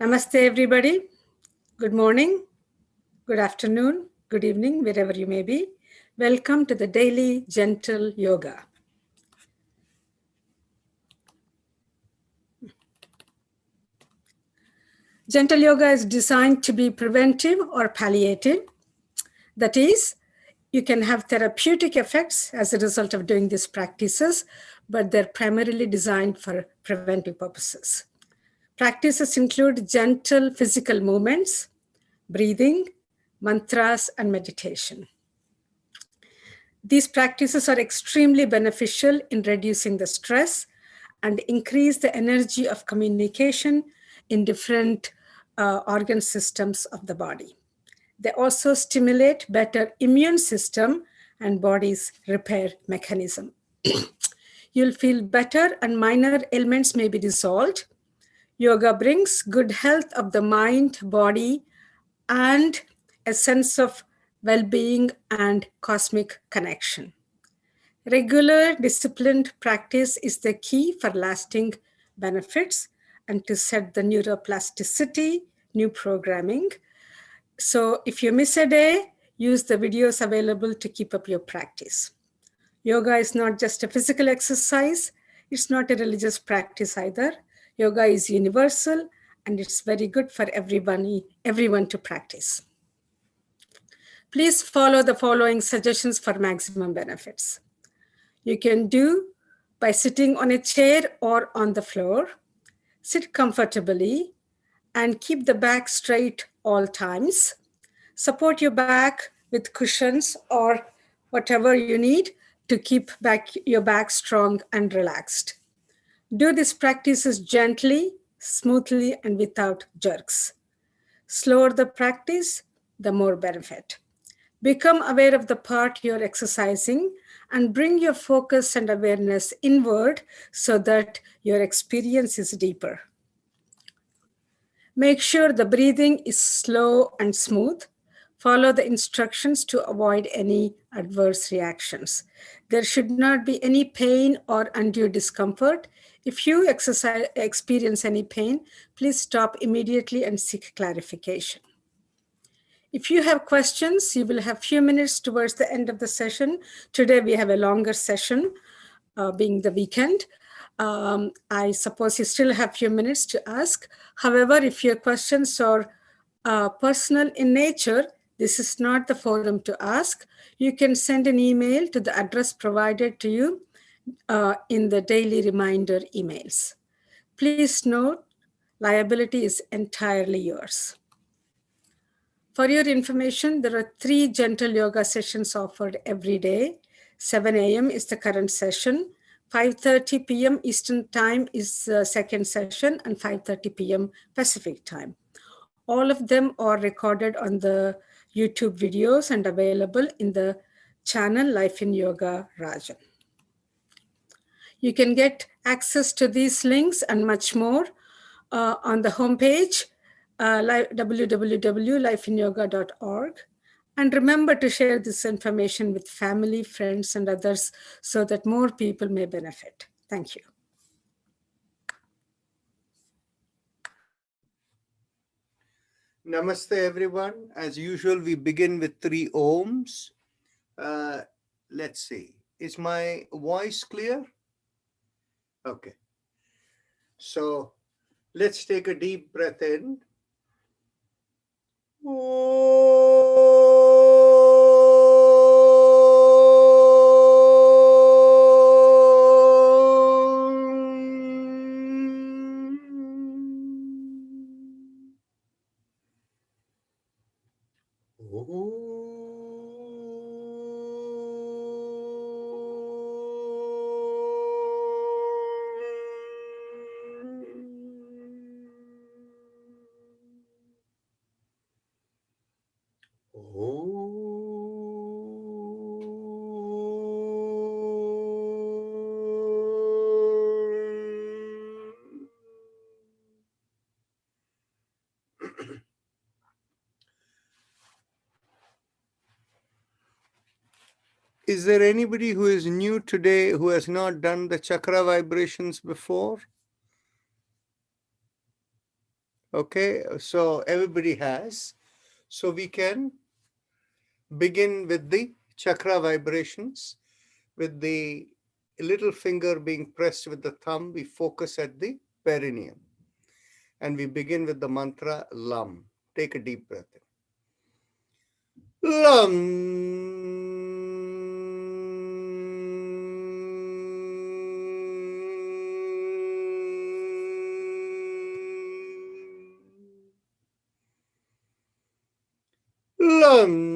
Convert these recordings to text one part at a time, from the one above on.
Namaste, everybody. Good morning, good afternoon, good evening, wherever you may be. Welcome to the daily gentle yoga. Gentle yoga is designed to be preventive or palliative. That is, you can have therapeutic effects as a result of doing these practices, but they're primarily designed for preventive purposes. Practices include gentle physical movements, breathing, mantras, and meditation. These practices are extremely beneficial in reducing the stress and increase the energy of communication in different organ systems of the body. They also stimulate better immune system and body's repair mechanism. You'll feel better and minor ailments may be resolved. Yoga brings good health of the mind, body, and a sense of well-being and cosmic connection. Regular disciplined practice is the key for lasting benefits and to set the neuroplasticity, new programming. So if you miss a day, use the videos available to keep up your practice. Yoga is not just a physical exercise. It's not a religious practice either. Yoga is universal and it's very good for everyone to practice. Please follow the following suggestions for maximum benefits. You can do by sitting on a chair or on the floor. Sit comfortably and keep the back straight all times. Support your back with cushions or whatever you need to keep your back strong and relaxed. Do these practices gently, smoothly, and without jerks. Slower the practice, the more benefit. Become aware of the part you're exercising and bring your focus and awareness inward so that your experience is deeper. Make sure the breathing is slow and smooth. Follow the instructions to avoid any adverse reactions. There should not be any pain or undue discomfort. If you experience any pain, please stop immediately and seek clarification. If you have questions, you will have a few minutes towards the end of the session. Today we have a longer session, being the weekend. I suppose you still have a few minutes to ask. However, if your questions are personal in nature, this is not the forum to ask. You can send an email to the address provided to you in the daily reminder emails. Please note, liability is entirely yours. For your information, there are 3 gentle yoga sessions offered every day. 7 a.m. is the current session. 5:30 p.m. Eastern Time is the second session, and 5:30 p.m. Pacific Time. All of them are recorded on the YouTube videos and available in the channel Life in Yoga Rajan. You can get access to these links and much more on the homepage, www.lifeinyoga.org. And remember to share this information with family, friends, and others so that more people may benefit. Thank you. Namaste, everyone. As usual, we begin with 3 ohms. Let's see. Is my voice clear? Okay. So let's take a deep breath in. Is there anybody who is new today who has not done the chakra vibrations before? Okay, so everybody has. So we can begin with the chakra vibrations, with the little finger being pressed with the thumb. We focus at the perineum and we begin with the mantra LAM. Take a deep breath in. LAM. LAM.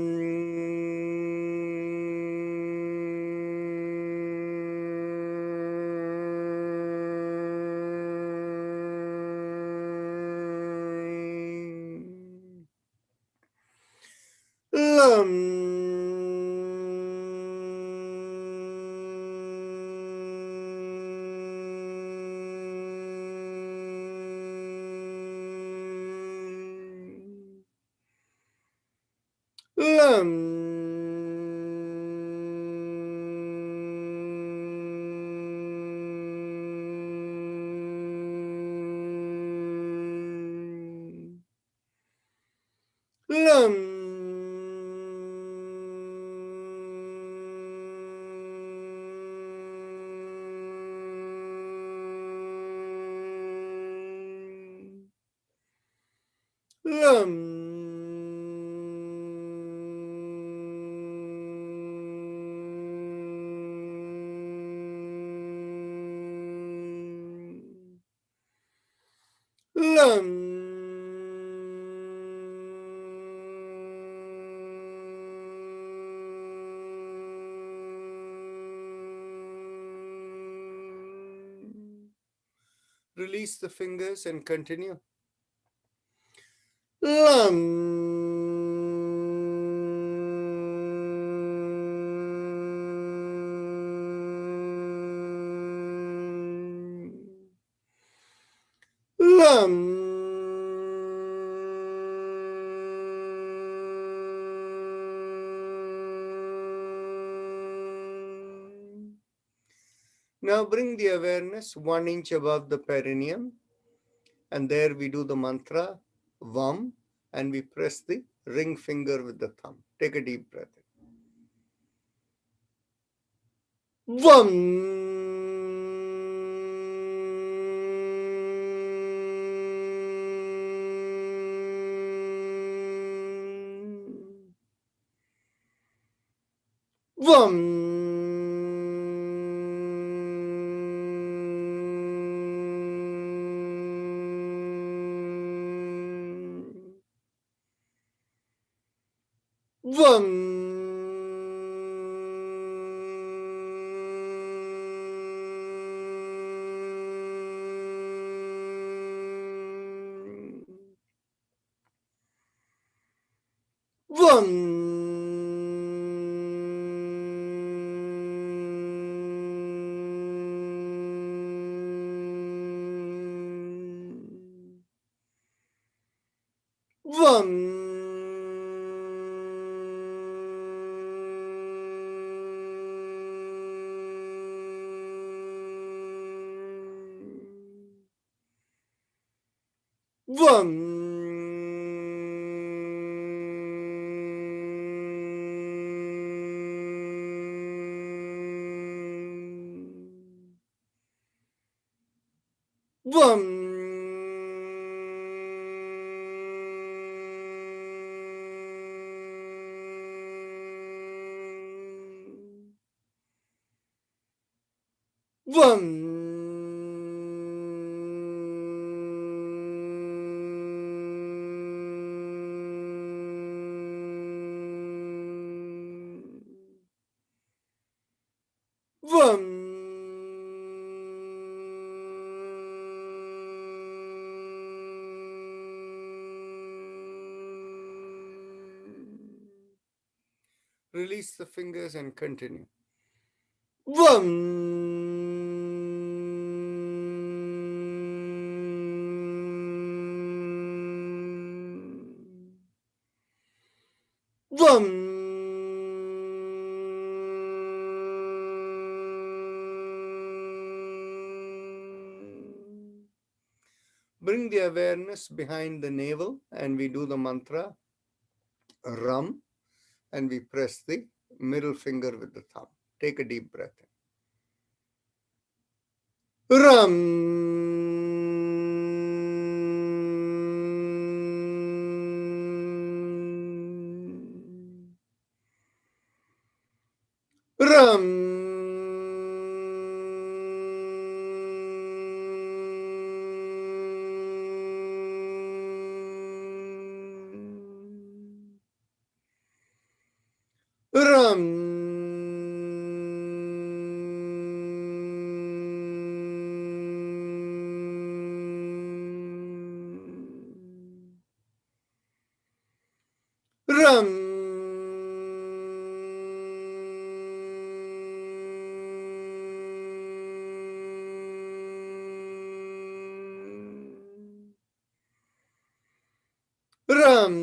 LAM. LAM. LAM. LAM. LAM. Release the fingers and continue. LAM. LAM. Now bring the awareness 1 inch above the perineum, and there we do the mantra VAM, and we press the ring finger with the thumb. Take a deep breath in. VAM. VAM. VAM. VAM. VAM. VAM. VAM. VAM. VAM. Release the fingers and continue. VAM. VAM. Bring bring the awareness behind the navel and we do the mantra Ram, and we press the middle finger with the thumb. Take a deep breath in. Ram. Ram. Ram. Ram. Ram.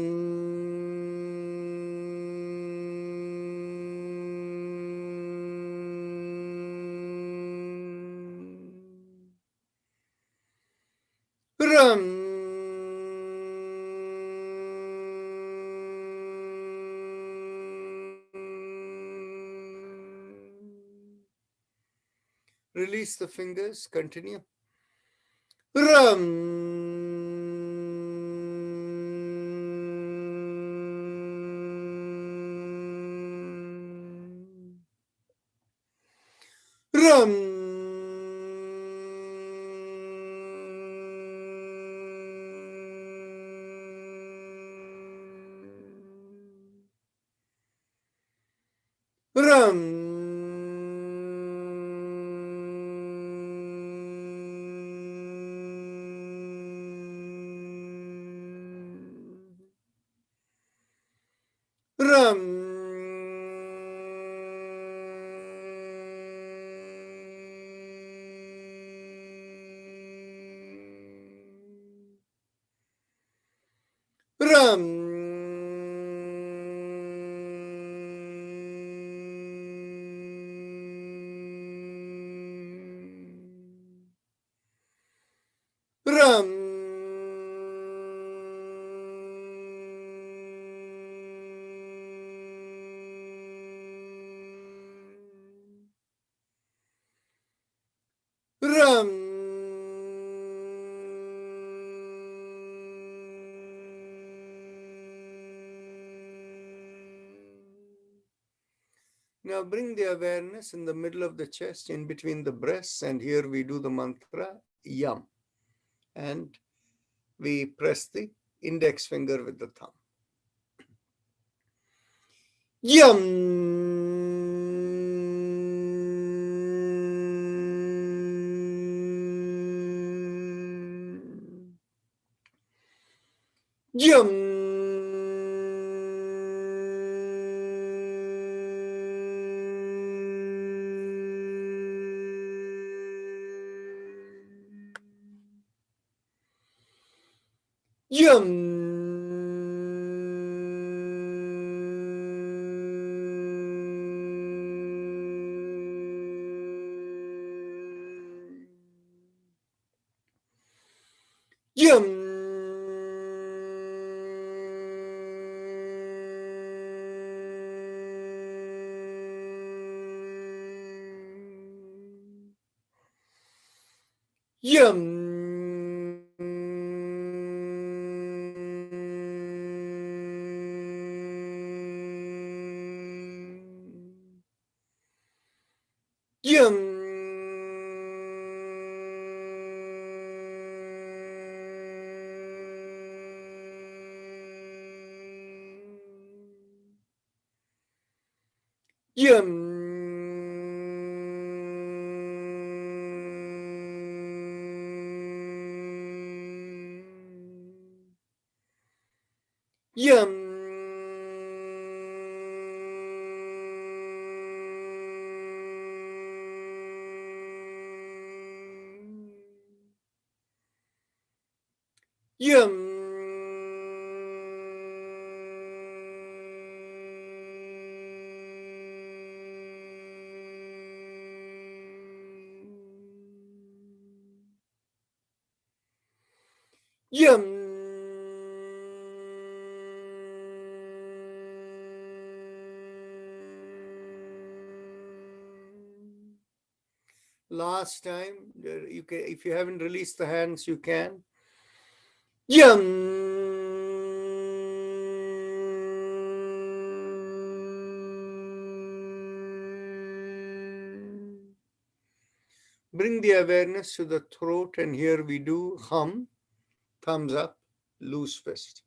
Ram. Release the fingers, continue. Ram. Ram. Ram. Ram. Ram. Ram. Ram. Now bring the awareness in the middle of the chest, in between the breasts, and here we do the mantra Yam. And we press the index finger with the thumb. Yam. Yam. Yum. Yum. Yum. Yum. Yum. Yum. Yum. Yum. Last time, you can, if you haven't released the hands, you can. Yum. Bring the awareness to the throat, and here we do hum, thumbs up, loose fist.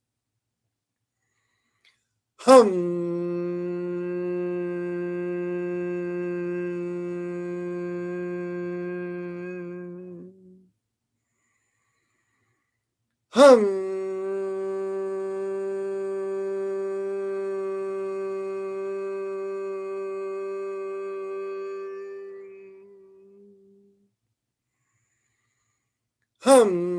Hum. Hum. Hum.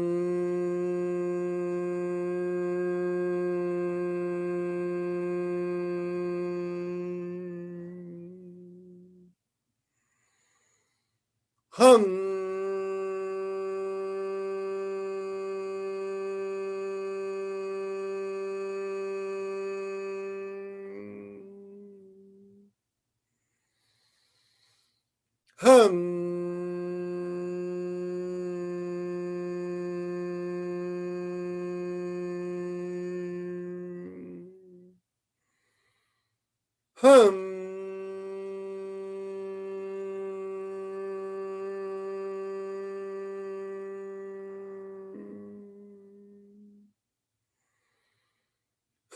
Hum. Hum. Hum.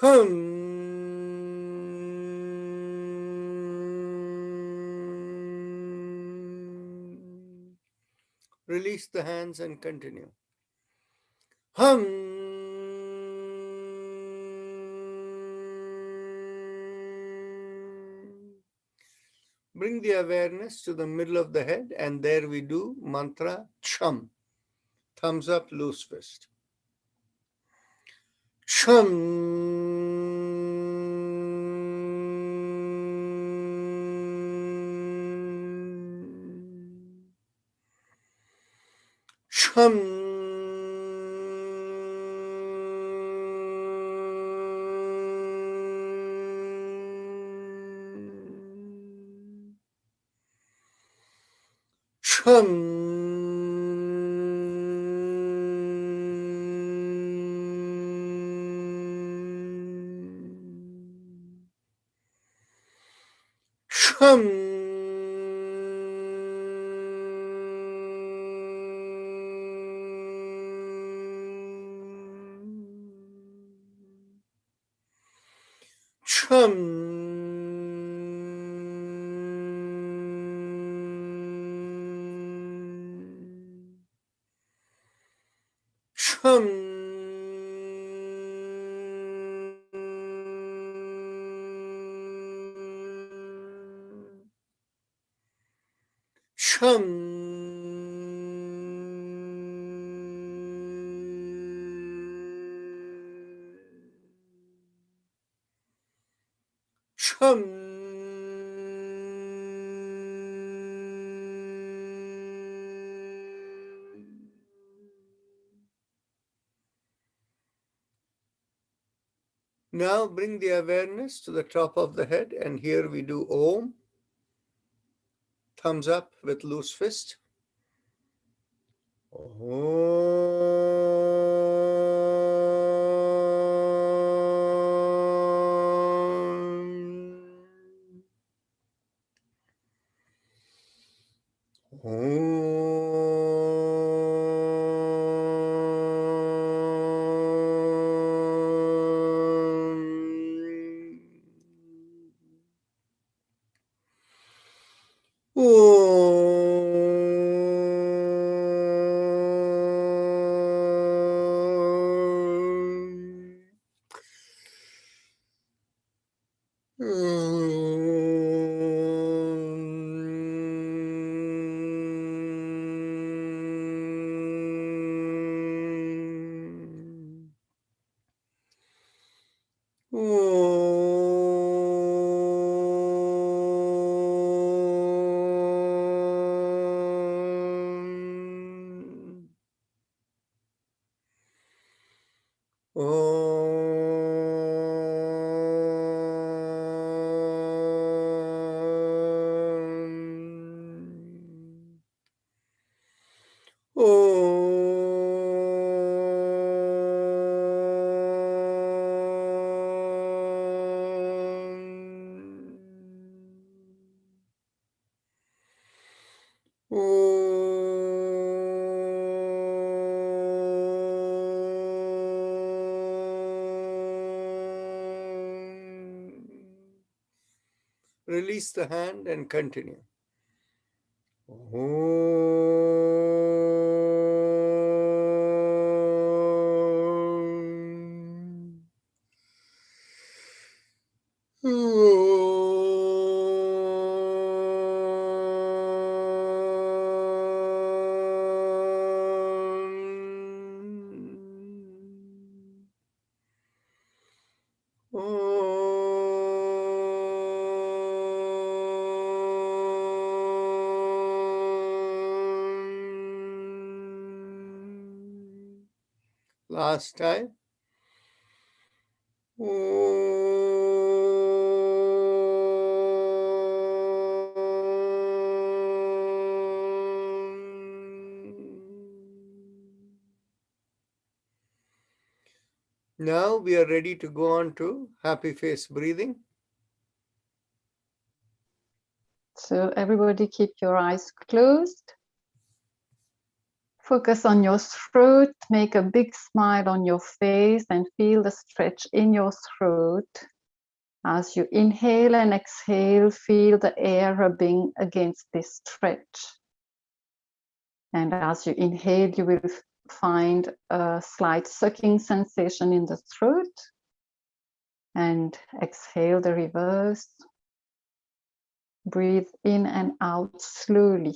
Hum. Release the hands and continue. Hum. Bring the awareness to the middle of the head, and there we do mantra chum. Thumbs up, loose fist. Chum. Chum. Chum. Chum. Chum. Chum. Chum. Chum. Now bring the awareness to the top of the head, and here we do Om. Thumbs up with loose fist. Release the hand and continue. Last time. Now we are ready to go on to happy face breathing. So everybody keep your eyes closed. Focus on your throat, make a big smile on your face and feel the stretch in your throat. As you inhale and exhale, feel the air rubbing against this stretch. And as you inhale, you will find a slight sucking sensation in the throat. And exhale the reverse. Breathe in and out slowly.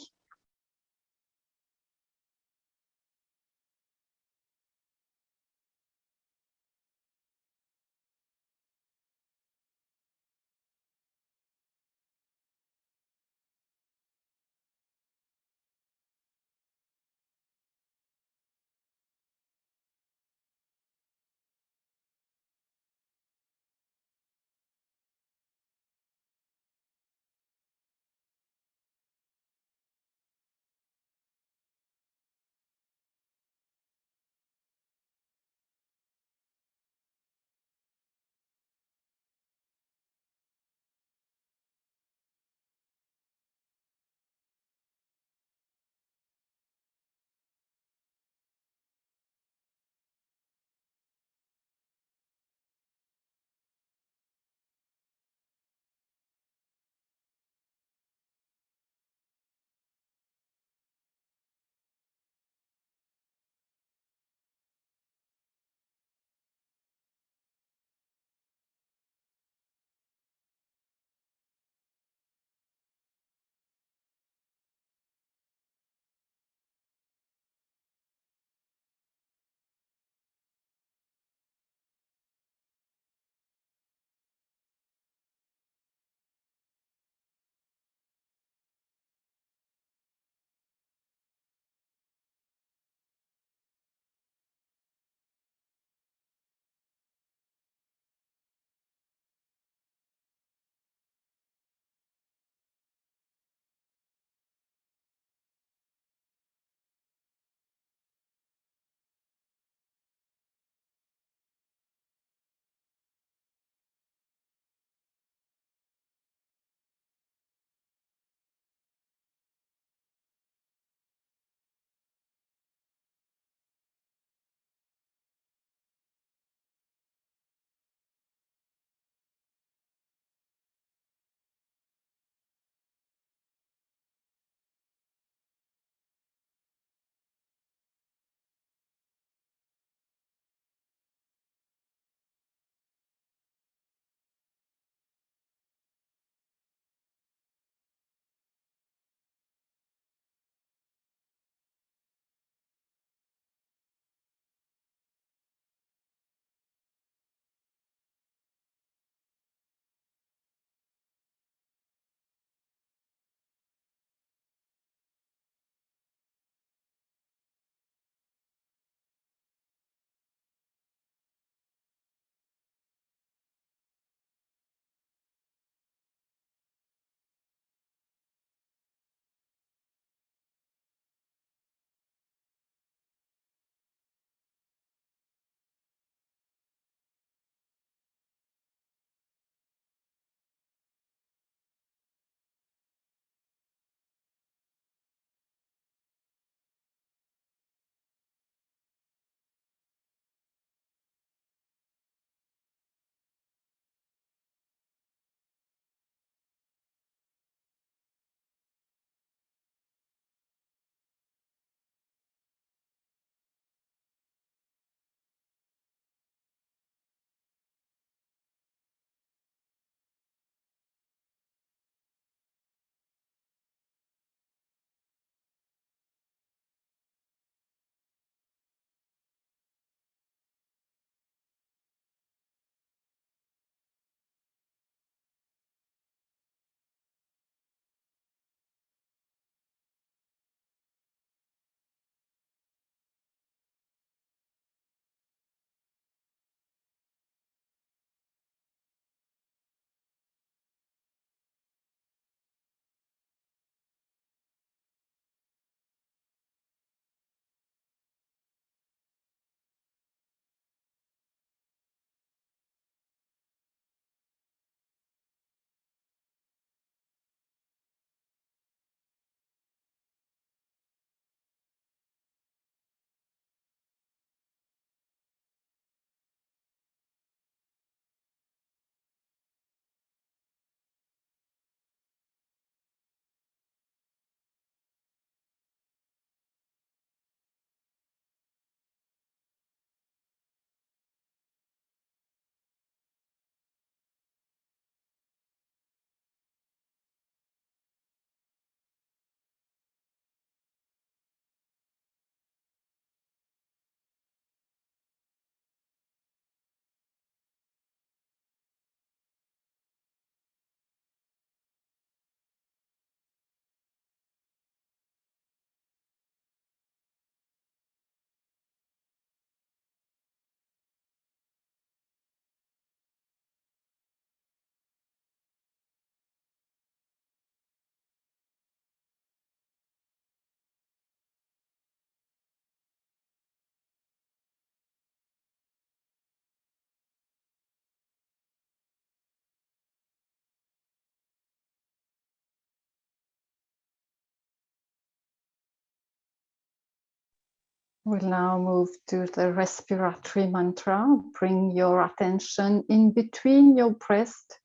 We'll now move to the respiratory mantra. Bring your attention in between your breast,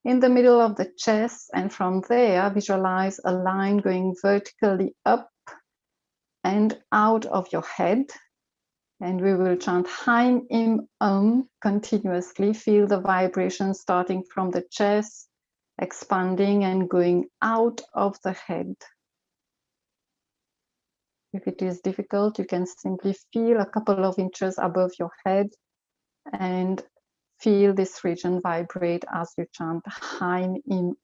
in the middle of the chest, and from there visualize a line going vertically up and out of your head. And we will chant Haim Im continuously. Feel the vibration starting from the chest, expanding and going out of the head. If it is difficult, you can simply feel a couple of inches above your head and feel this region vibrate as you chant Haim Im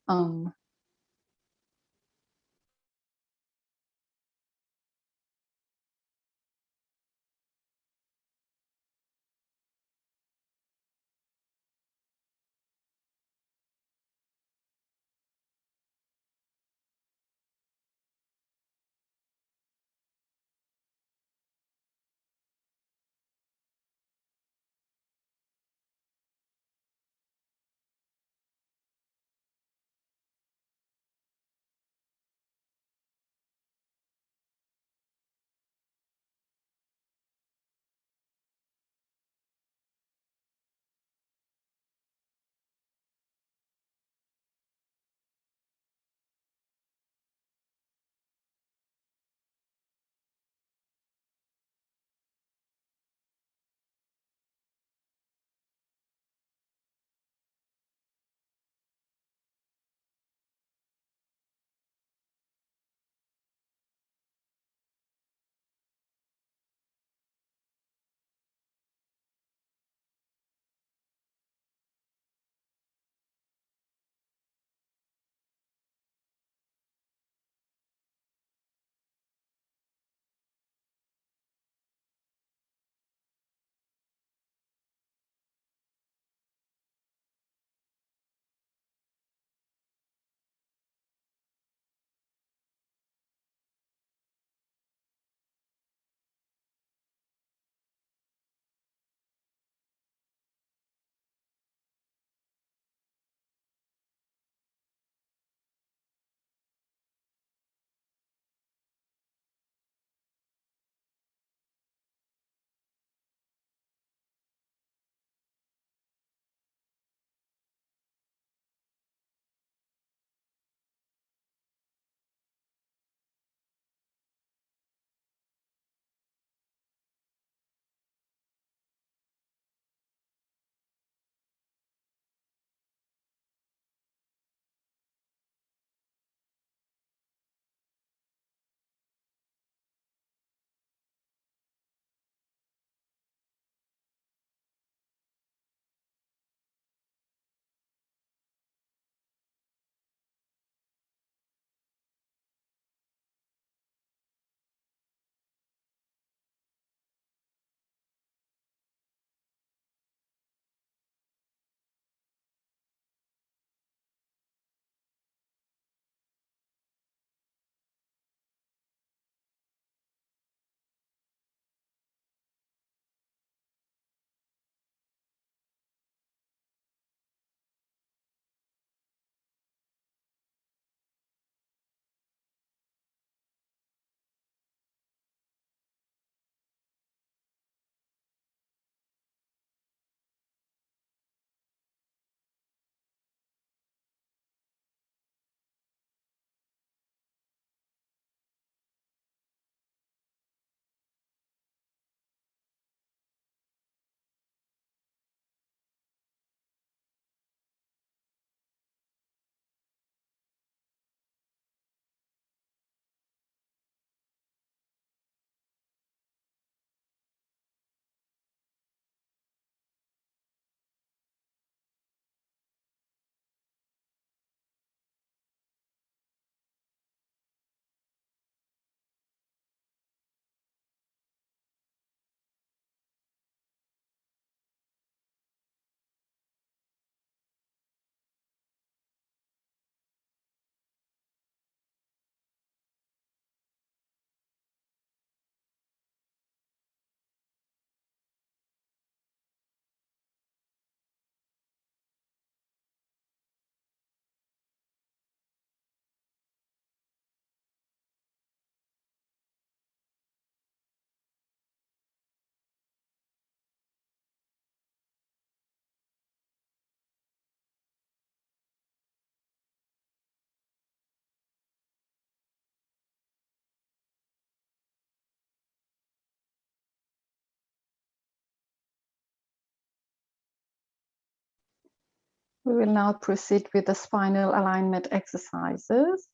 We will now proceed with the spinal alignment exercises.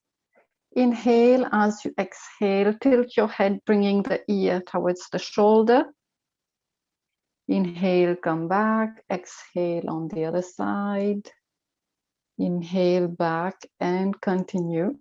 Inhale as you exhale, tilt your head, bringing the ear towards the shoulder. Inhale, come back, exhale on the other side. Inhale back and continue.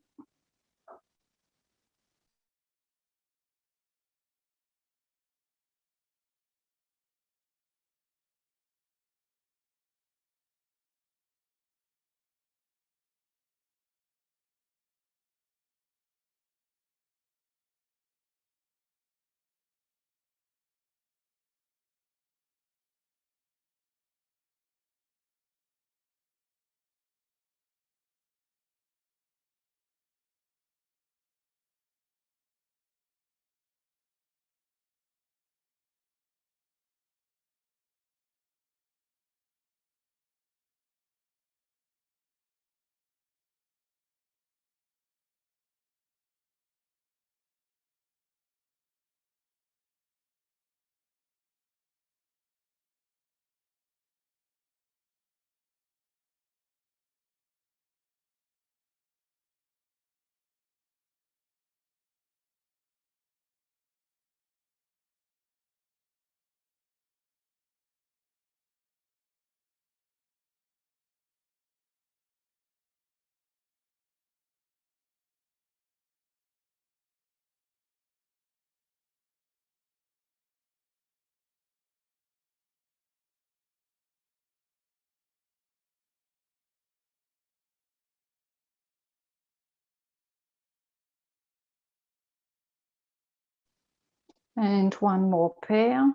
And one more pair.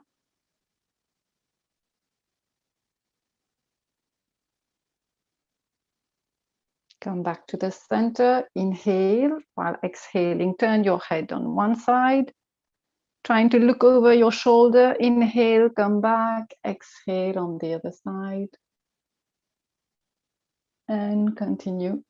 Come back to the center. Inhale while exhaling. Turn your head on one side. Trying to look over your shoulder. Inhale, come back. Exhale on the other side. And continue.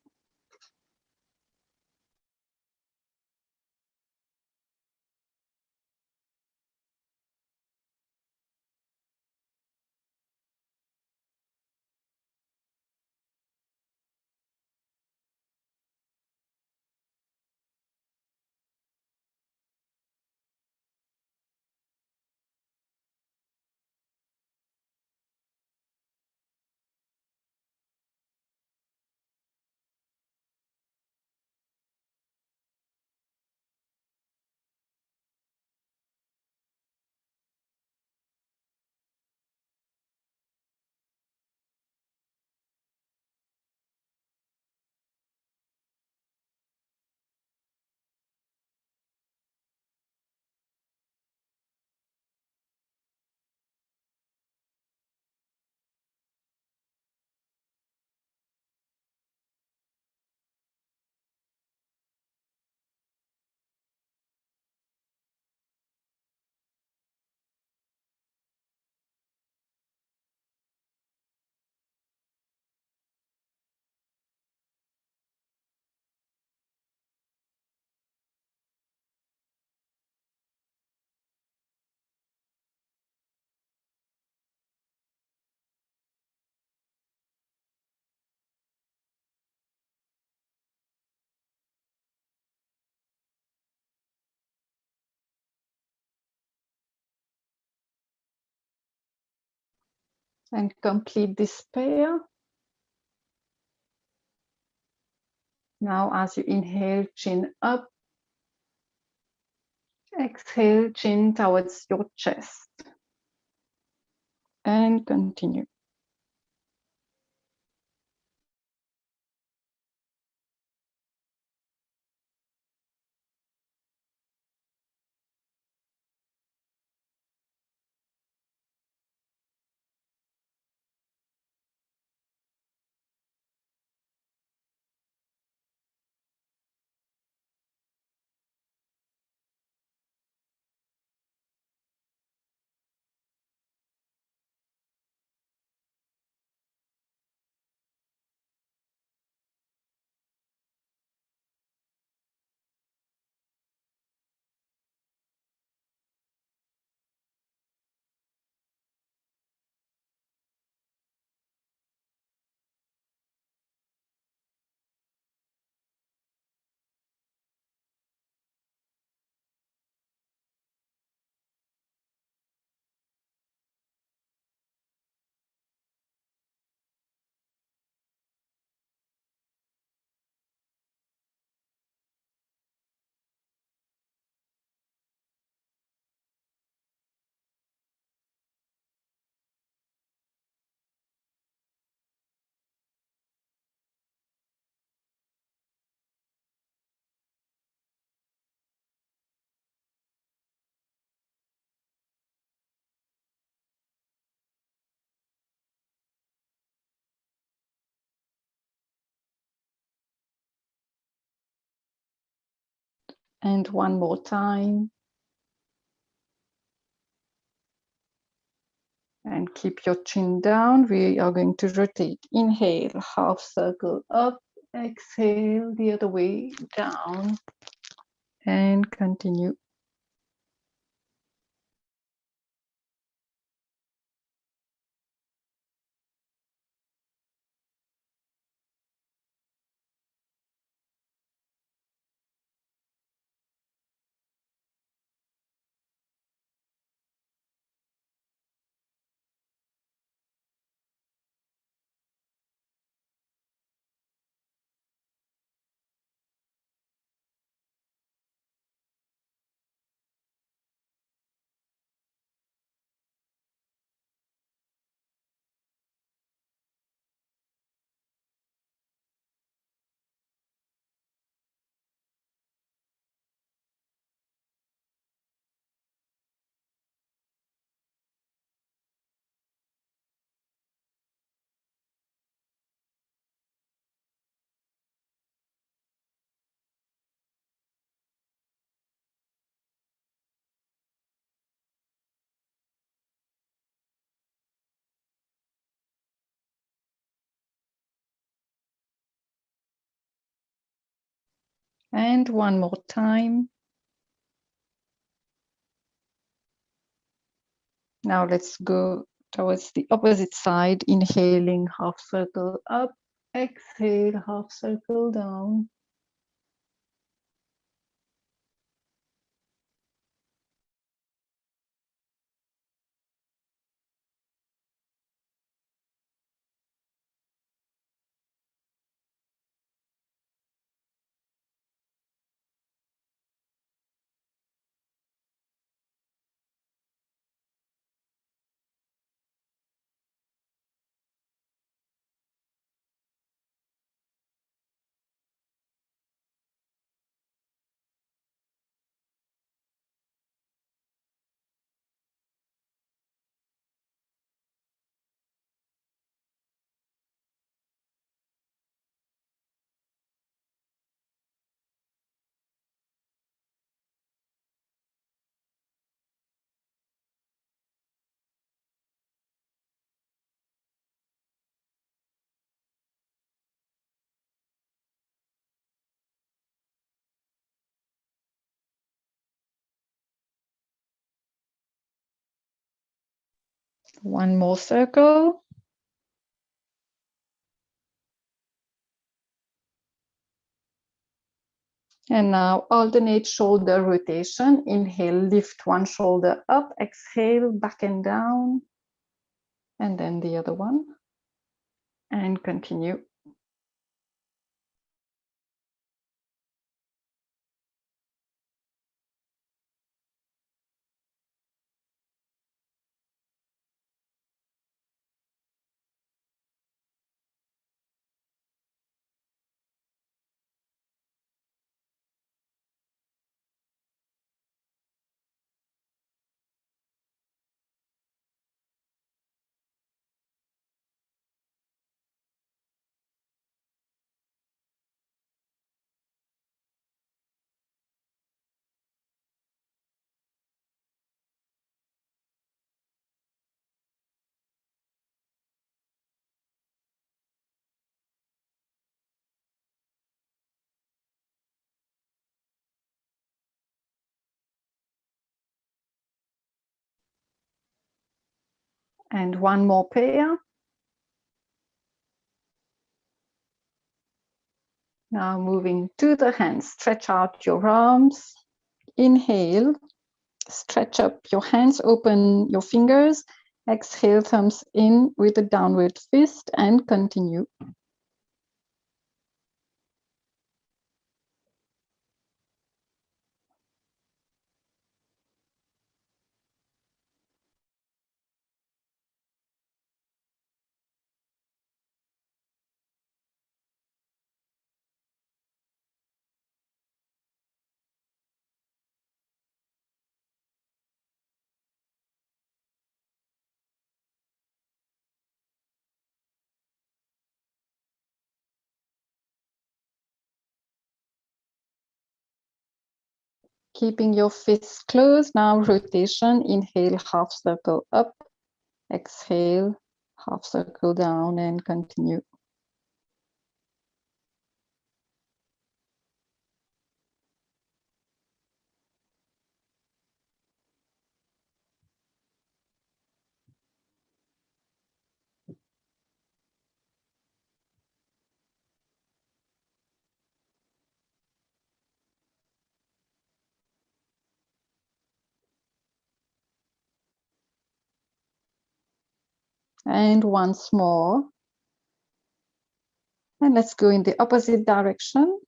And complete this pair. Now, as you inhale, chin up. Exhale, chin towards your chest. And continue. And one more time. And keep your chin down. We are going to rotate. Inhale, half circle up. Exhale, the other way down. And continue. And one more time. Now let's go towards the opposite side. Inhaling, half circle up. Exhale, half circle down. One more circle. And now alternate shoulder rotation. Inhale, lift one shoulder up. Exhale, back and down. And then the other one. And continue. And one more pair. Now moving to the hands, stretch out your arms. Inhale, stretch up your hands, open your fingers. Exhale, thumbs in with a downward fist and continue. Keeping your fists closed. Now rotation. Inhale, half circle up. Exhale, half circle down, and continue. And once more. And let's go in the opposite direction.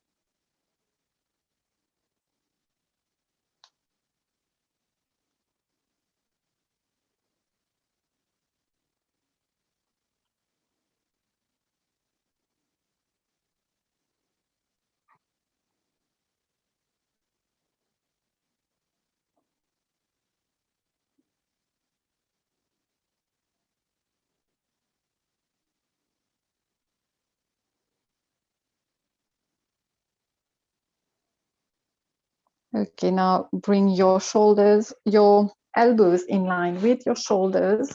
Okay, now bring your shoulders, your elbows in line with your shoulders.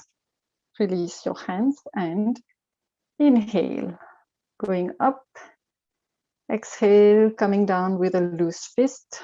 Release your hands and inhale, going up. Exhale, coming down with a loose fist.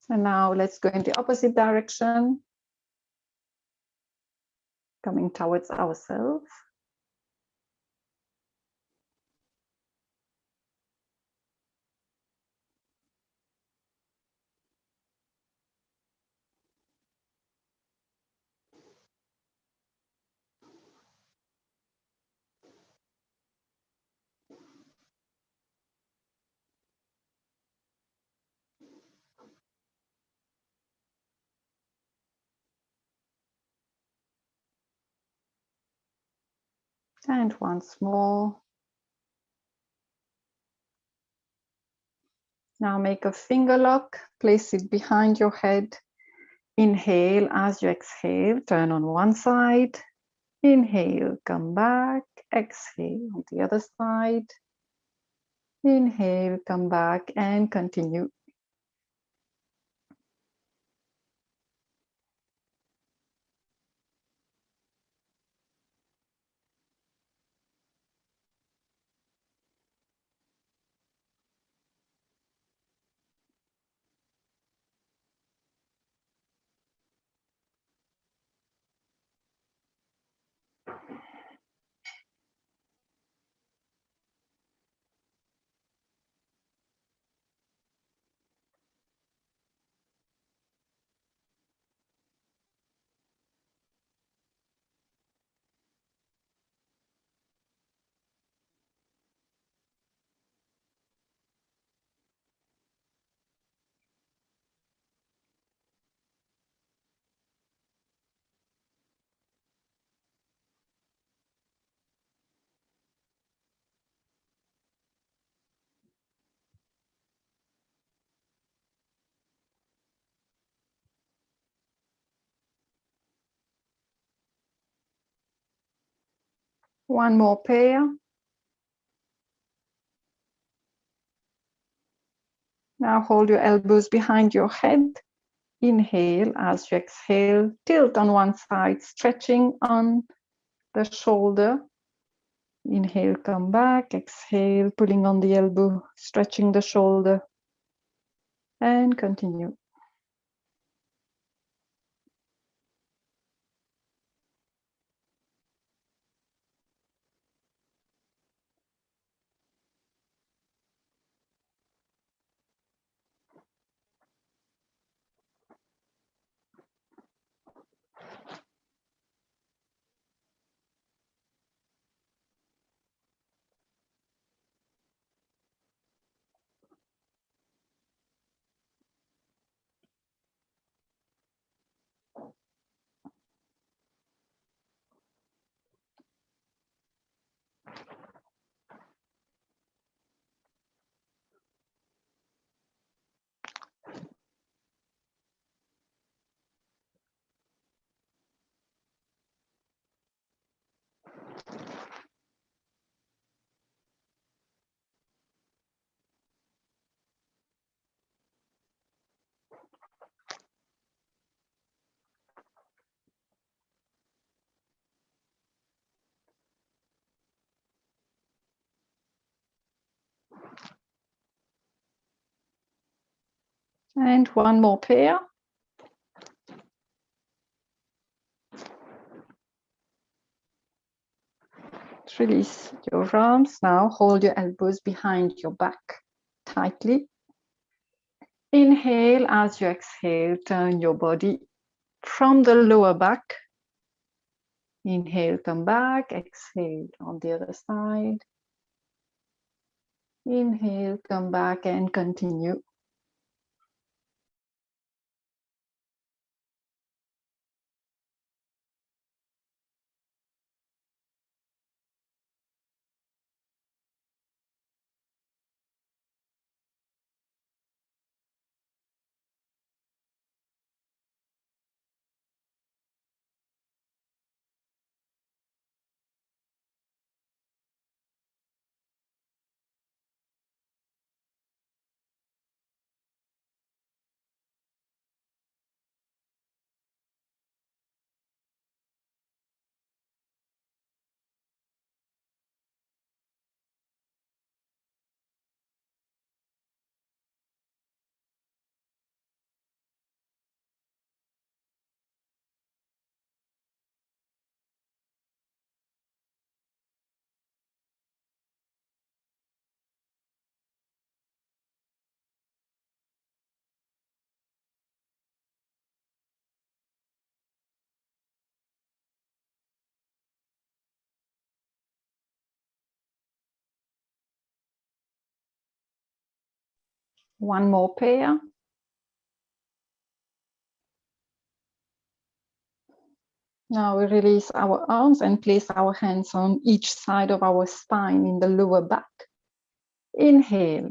And now let's go in the opposite direction, coming towards ourselves. And once more. Now make a finger lock, place it behind your head. Inhale as you exhale, turn on one side. Inhale, come back. Exhale on the other side. Inhale, come back and continue. One more pair. Now hold your elbows behind your head. Inhale as you exhale, tilt on one side, stretching on the shoulder. Inhale, come back. Exhale, pulling on the elbow, stretching the shoulder. And continue. And one more pair. Release your arms now. Hold your elbows behind your back tightly. Inhale as you exhale, turn your body from the lower back. Inhale, come back, exhale on the other side. Inhale, come back and continue. One more pair. Now we release our arms and place our hands on each side of our spine in the lower back. Inhale,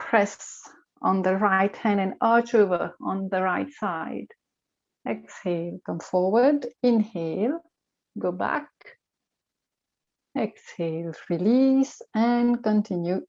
press on the right hand and arch over on the right side. Exhale, come forward. Inhale, go back. Exhale, release and continue.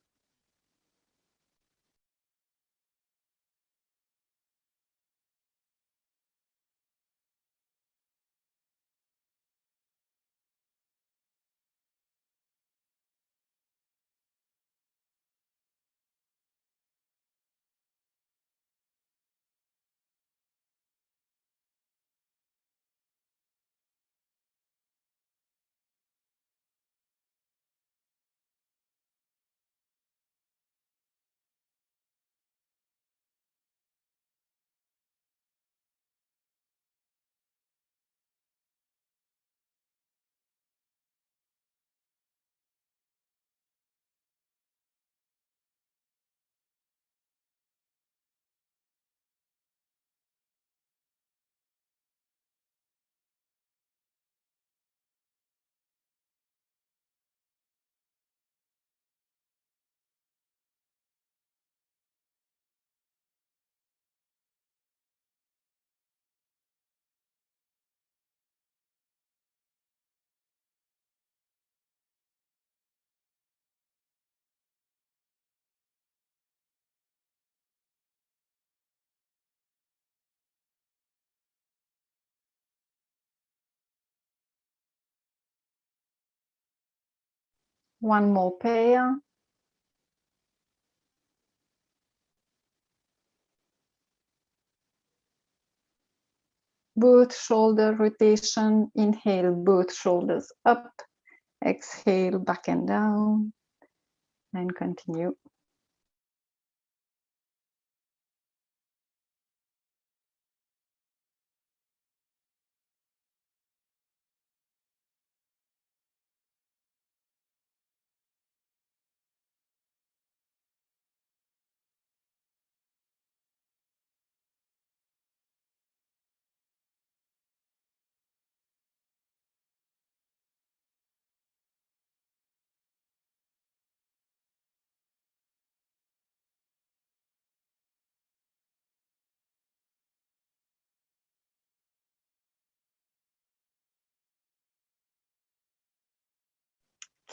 One more pair. Both shoulder rotation. Inhale, both shoulders up. Exhale, back and down. And continue.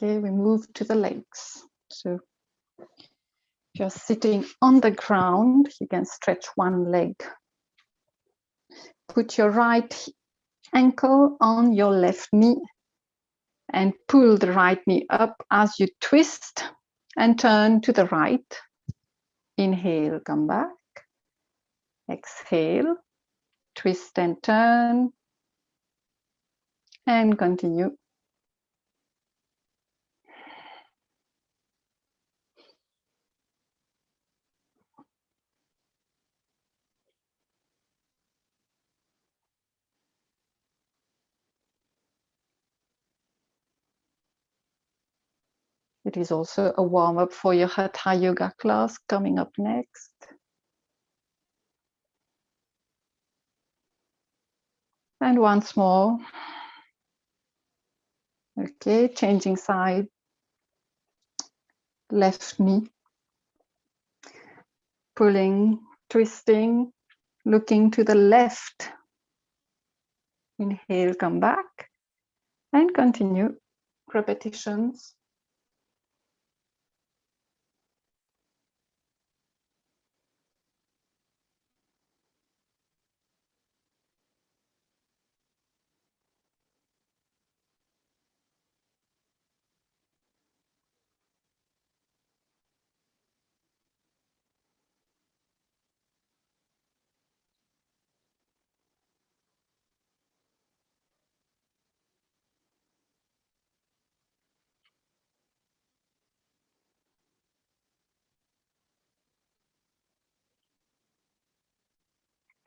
Okay, we move to the legs. So if you're sitting on the ground, you can stretch one leg. Put your right ankle on your left knee and pull the right knee up as you twist and turn to the right. Inhale, come back. Exhale, twist and turn, and continue. It is also a warm-up for your Hatha Yoga class coming up next. And once more. Okay, changing side. Left knee. Pulling, twisting, looking to the left. Inhale, come back. And continue. Repetitions.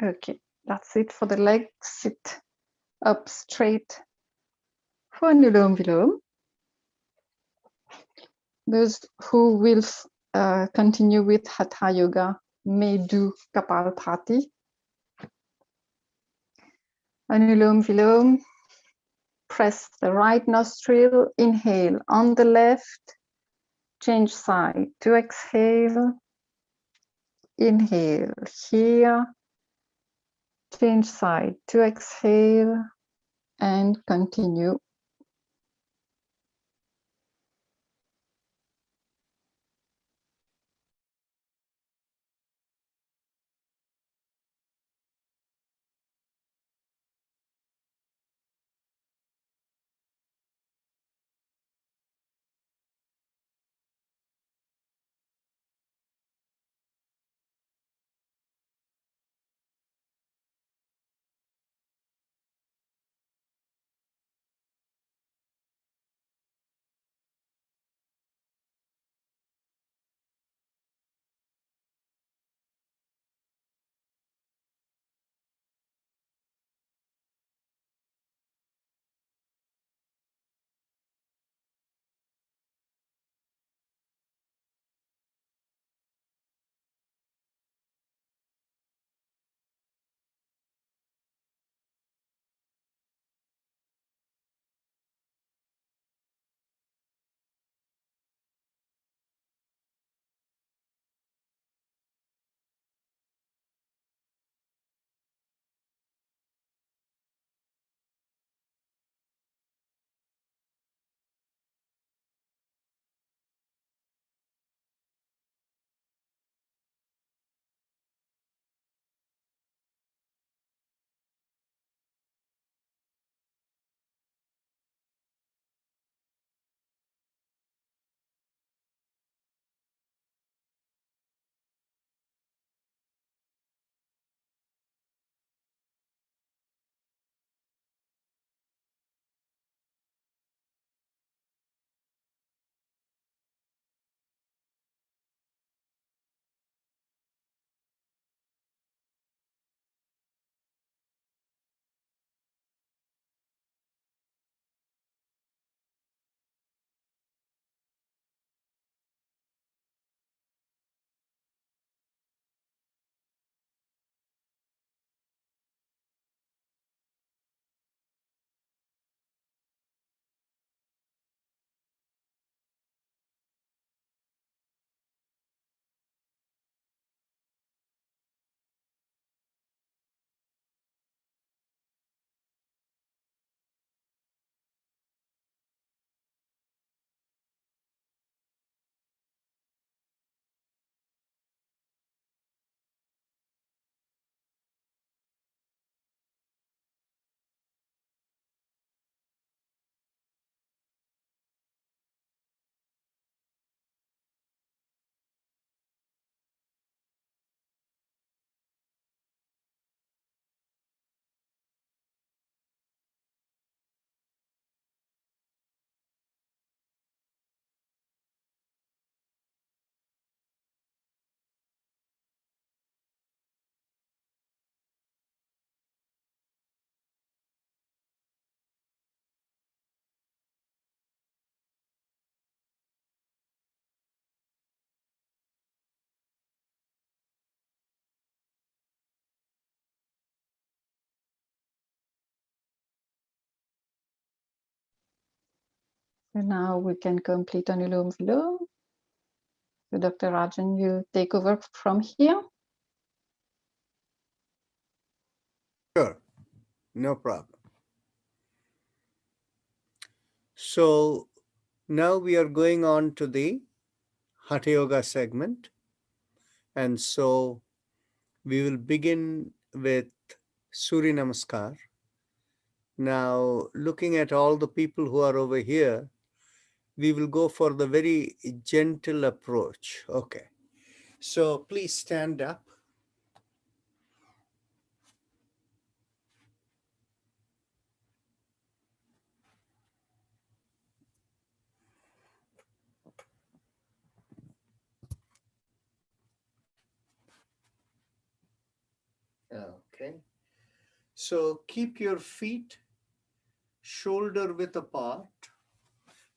Okay, that's it for the legs. Sit up straight for Anulom Vilom. Those who will continue with Hatha Yoga may do Kapalbhati. Anulom Vilom. Press the right nostril, inhale on the left, change side to exhale, inhale here, change side to exhale, and continue. And now we can complete Anulom Vilom. So Dr. Rajan, you take over from here. Sure, no problem. So now we are going on to the Hatha Yoga segment. And so we will begin with Surya Namaskar. Now, looking at all the people who are over here, we will go for the very gentle approach. Okay. So please stand up. Okay. So keep your feet shoulder width apart.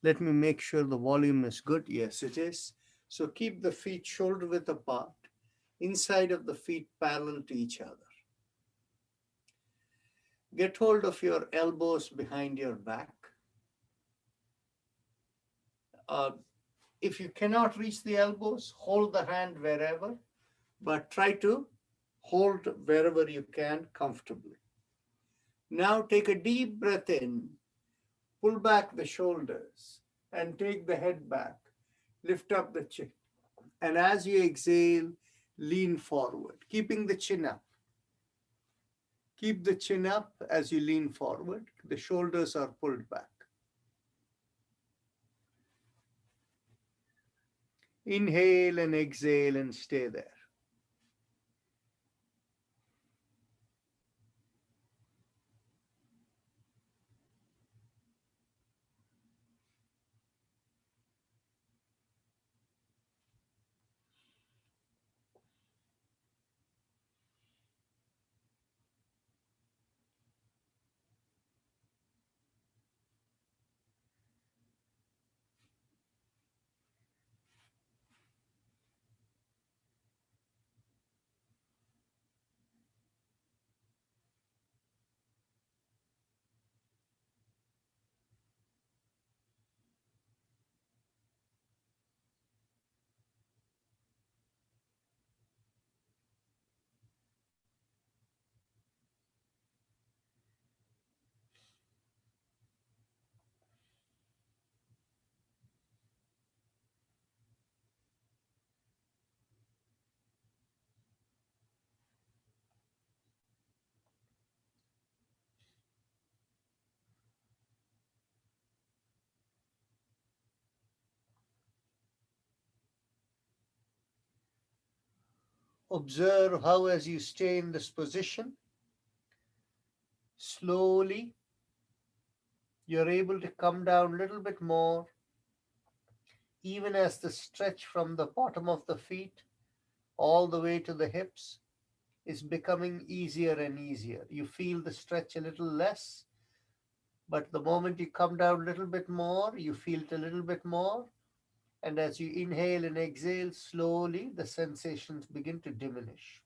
Let me make sure the volume is good. Yes, it is. So keep the feet shoulder width apart, inside of the feet parallel to each other. Get hold of your elbows behind your back. If you cannot reach the elbows, hold the hand wherever, but try to hold wherever you can comfortably. Now take a deep breath in, pull back the shoulders, and take the head back. Lift up the chin. And as you exhale, lean forward, keeping the chin up. Keep the chin up as you lean forward. The shoulders are pulled back. Inhale and exhale and stay there. Observe how, as you stay in this position, slowly you're able to come down a little bit more, even as the stretch from the bottom of the feet all the way to the hips is becoming easier and easier. You feel the stretch a little less, but the moment you come down a little bit more, you feel it a little bit more. And as you inhale and exhale, slowly the sensations begin to diminish.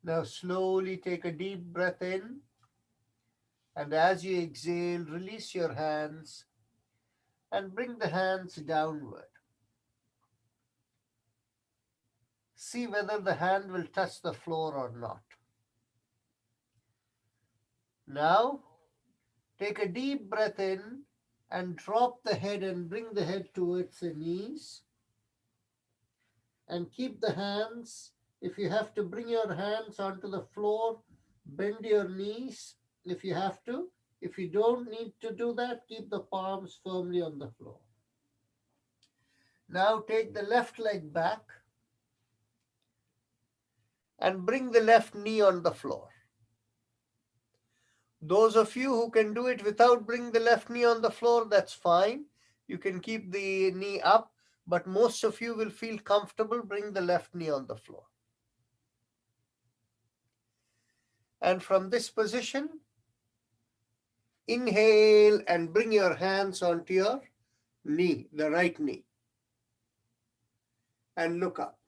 Now slowly take a deep breath in, and as you exhale, release your hands and bring the hands downward. See whether the hand will touch the floor or not. Now, take a deep breath in and drop the head and bring the head towards the knees. And keep the hands, if you have to bring your hands onto the floor, bend your knees if you have to. If you don't need to do that, keep the palms firmly on the floor. Now take the left leg back and bring the left knee on the floor. Those of you who can do it without bringing the left knee on the floor, that's fine. You can keep the knee up, but most of you will feel comfortable bring the left knee on the floor. And from this position, inhale and bring your hands onto your knee, the right knee. And look up.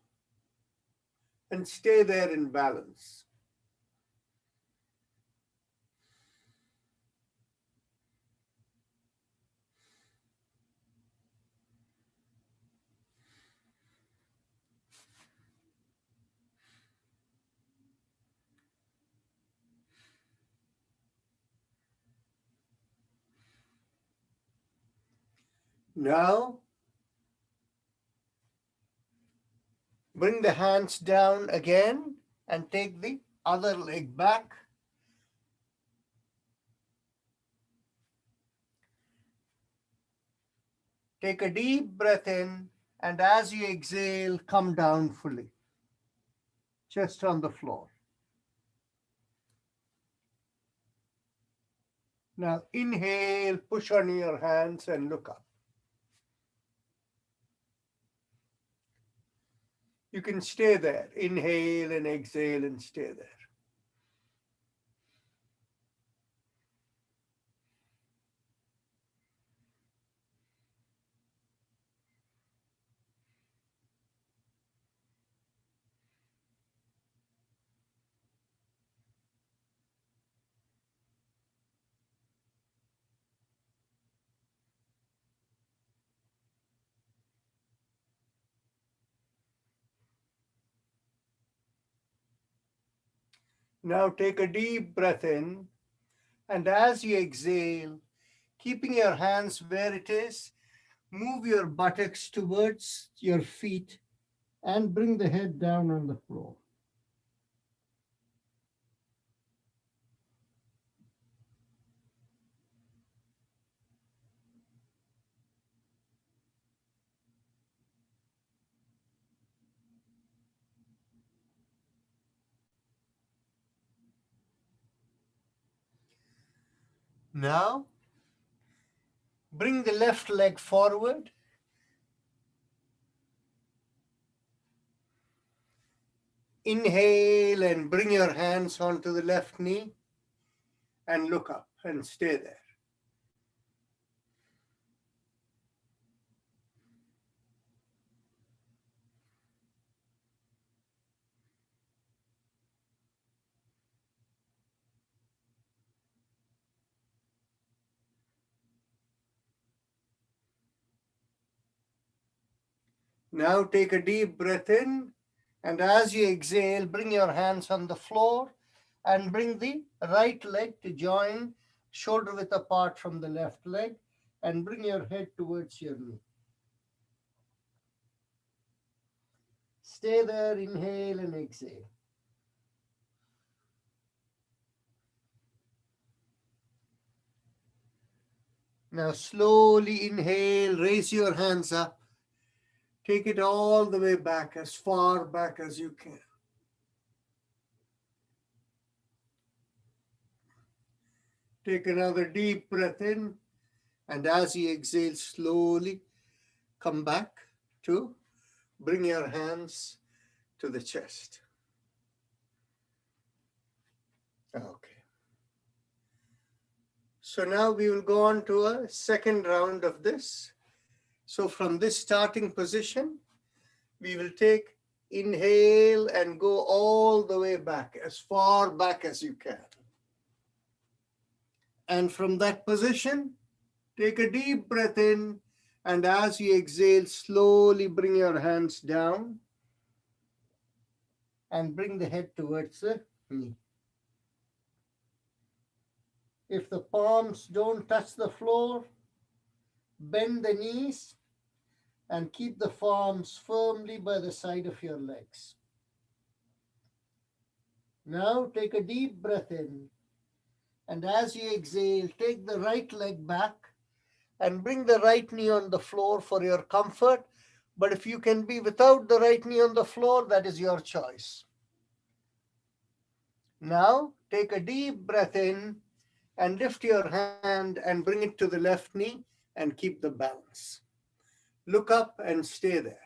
And stay there in balance. Now, bring the hands down again and take the other leg back. Take a deep breath in, and as you exhale, come down fully, just on the floor. Now inhale, push on your hands and look up. You can stay there. Inhale and exhale and stay there. Now take a deep breath in, and as you exhale, keeping your hands where it is, move your buttocks towards your feet and bring the head down on the floor. Now, bring the left leg forward. Inhale and bring your hands onto the left knee and look up and stay there. Now take a deep breath in, and as you exhale, bring your hands on the floor and bring the right leg to join shoulder width apart from the left leg and bring your head towards your knee. Stay there, inhale and exhale. Now slowly inhale, raise your hands up. Take it all the way back, as far back as you can. Take another deep breath in, and as you exhale, slowly come back to bring your hands to the chest. Okay. So now we will go on to a second round of this. So from this starting position, we will take inhale and go all the way back, as far back as you can. And from that position, take a deep breath in, and as you exhale, slowly bring your hands down and bring the head towards the knee. If the palms don't touch the floor, bend the knees and keep the palms firmly by the side of your legs. Now take a deep breath in, and as you exhale, take the right leg back and bring the right knee on the floor for your comfort. But if you can be without the right knee on the floor, that is your choice. Now take a deep breath in and lift your hand and bring it to the left knee and keep the balance. Look up and stay there.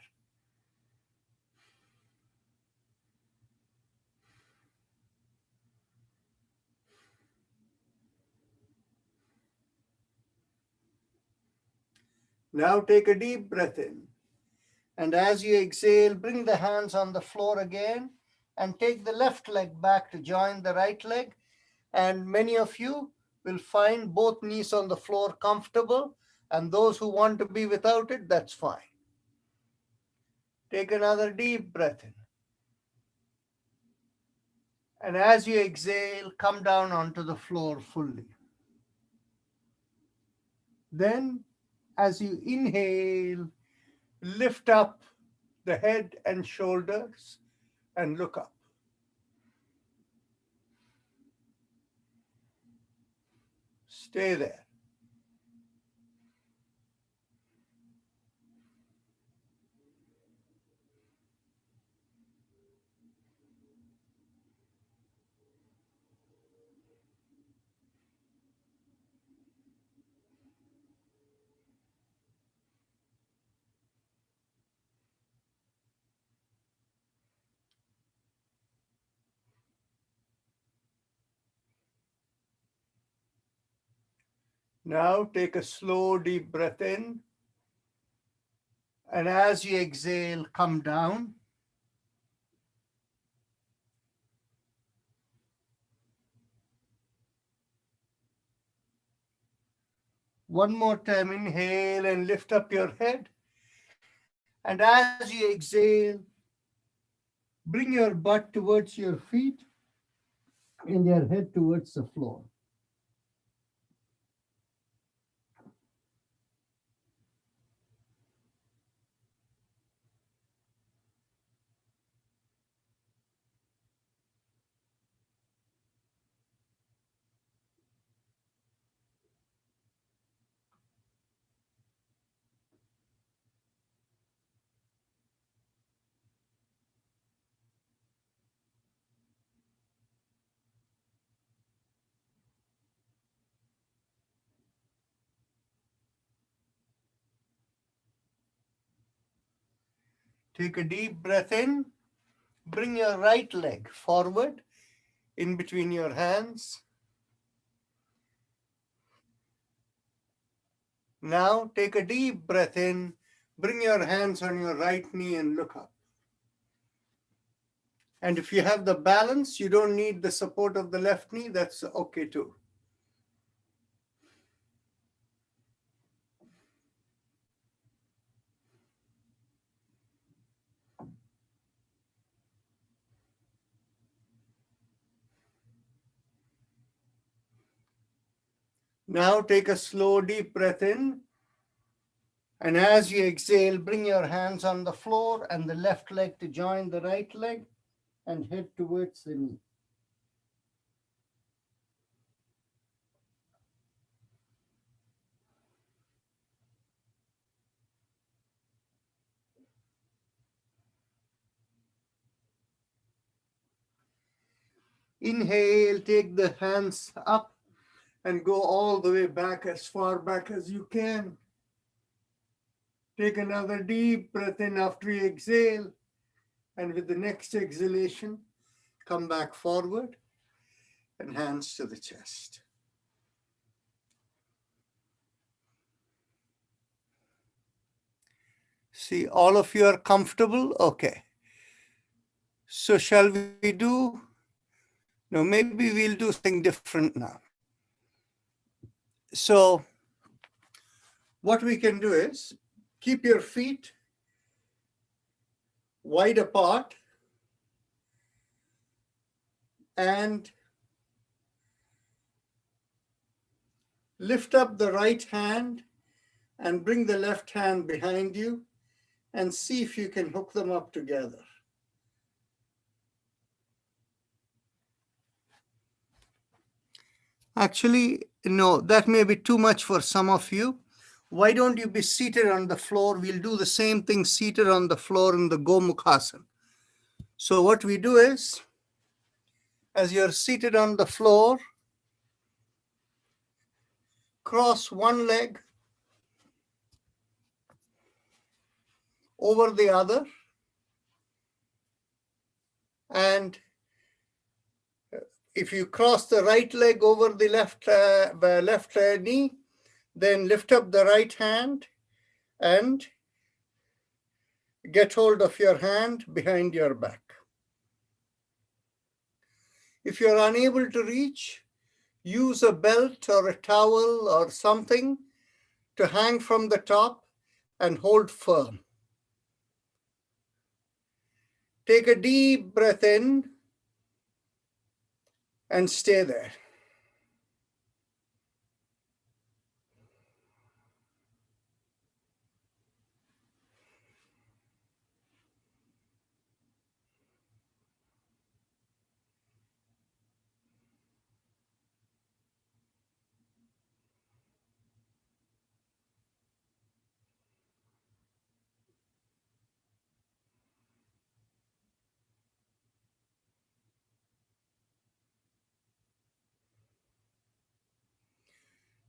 Now take a deep breath in. And as you exhale, bring the hands on the floor again and take the left leg back to join the right leg. And many of you will find both knees on the floor comfortable. And those who want to be without it, that's fine. Take another deep breath in. And as you exhale, come down onto the floor fully. Then, as you inhale, lift up the head and shoulders and look up. Stay there. Now take a slow, deep breath in. And as you exhale, come down. One more time, inhale and lift up your head. And as you exhale, bring your butt towards your feet and your head towards the floor. Take a deep breath in. Bring your right leg forward in between your hands. Now take a deep breath in. Bring your hands on your right knee and look up. And if you have the balance, you don't need the support of the left knee, that's okay too. Now take a slow, deep breath in. And as you exhale, bring your hands on the floor and the left leg to join the right leg and head towards the knee. Inhale, take the hands up and go all the way back, as far back as you can. Take another deep breath in after you exhale. And with the next exhalation, come back forward and hands to the chest. See, all of you are comfortable? Okay. So shall we do? No, maybe we'll do something different now. So what we can do is keep your feet wide apart and lift up the right hand and bring the left hand behind you and see if you can hook them up together. Actually, no, that may be too much for some of you. Why don't you be seated on the floor? We'll do the same thing seated on the floor in the Gomukhasana. So what we do is, as you're seated on the floor, cross one leg over the other, and if you cross the right leg over the left knee, then lift up the right hand and get hold of your hand behind your back. If you're unable to reach, use a belt or a towel or something to hang from the top and hold firm. Take a deep breath in and stay there.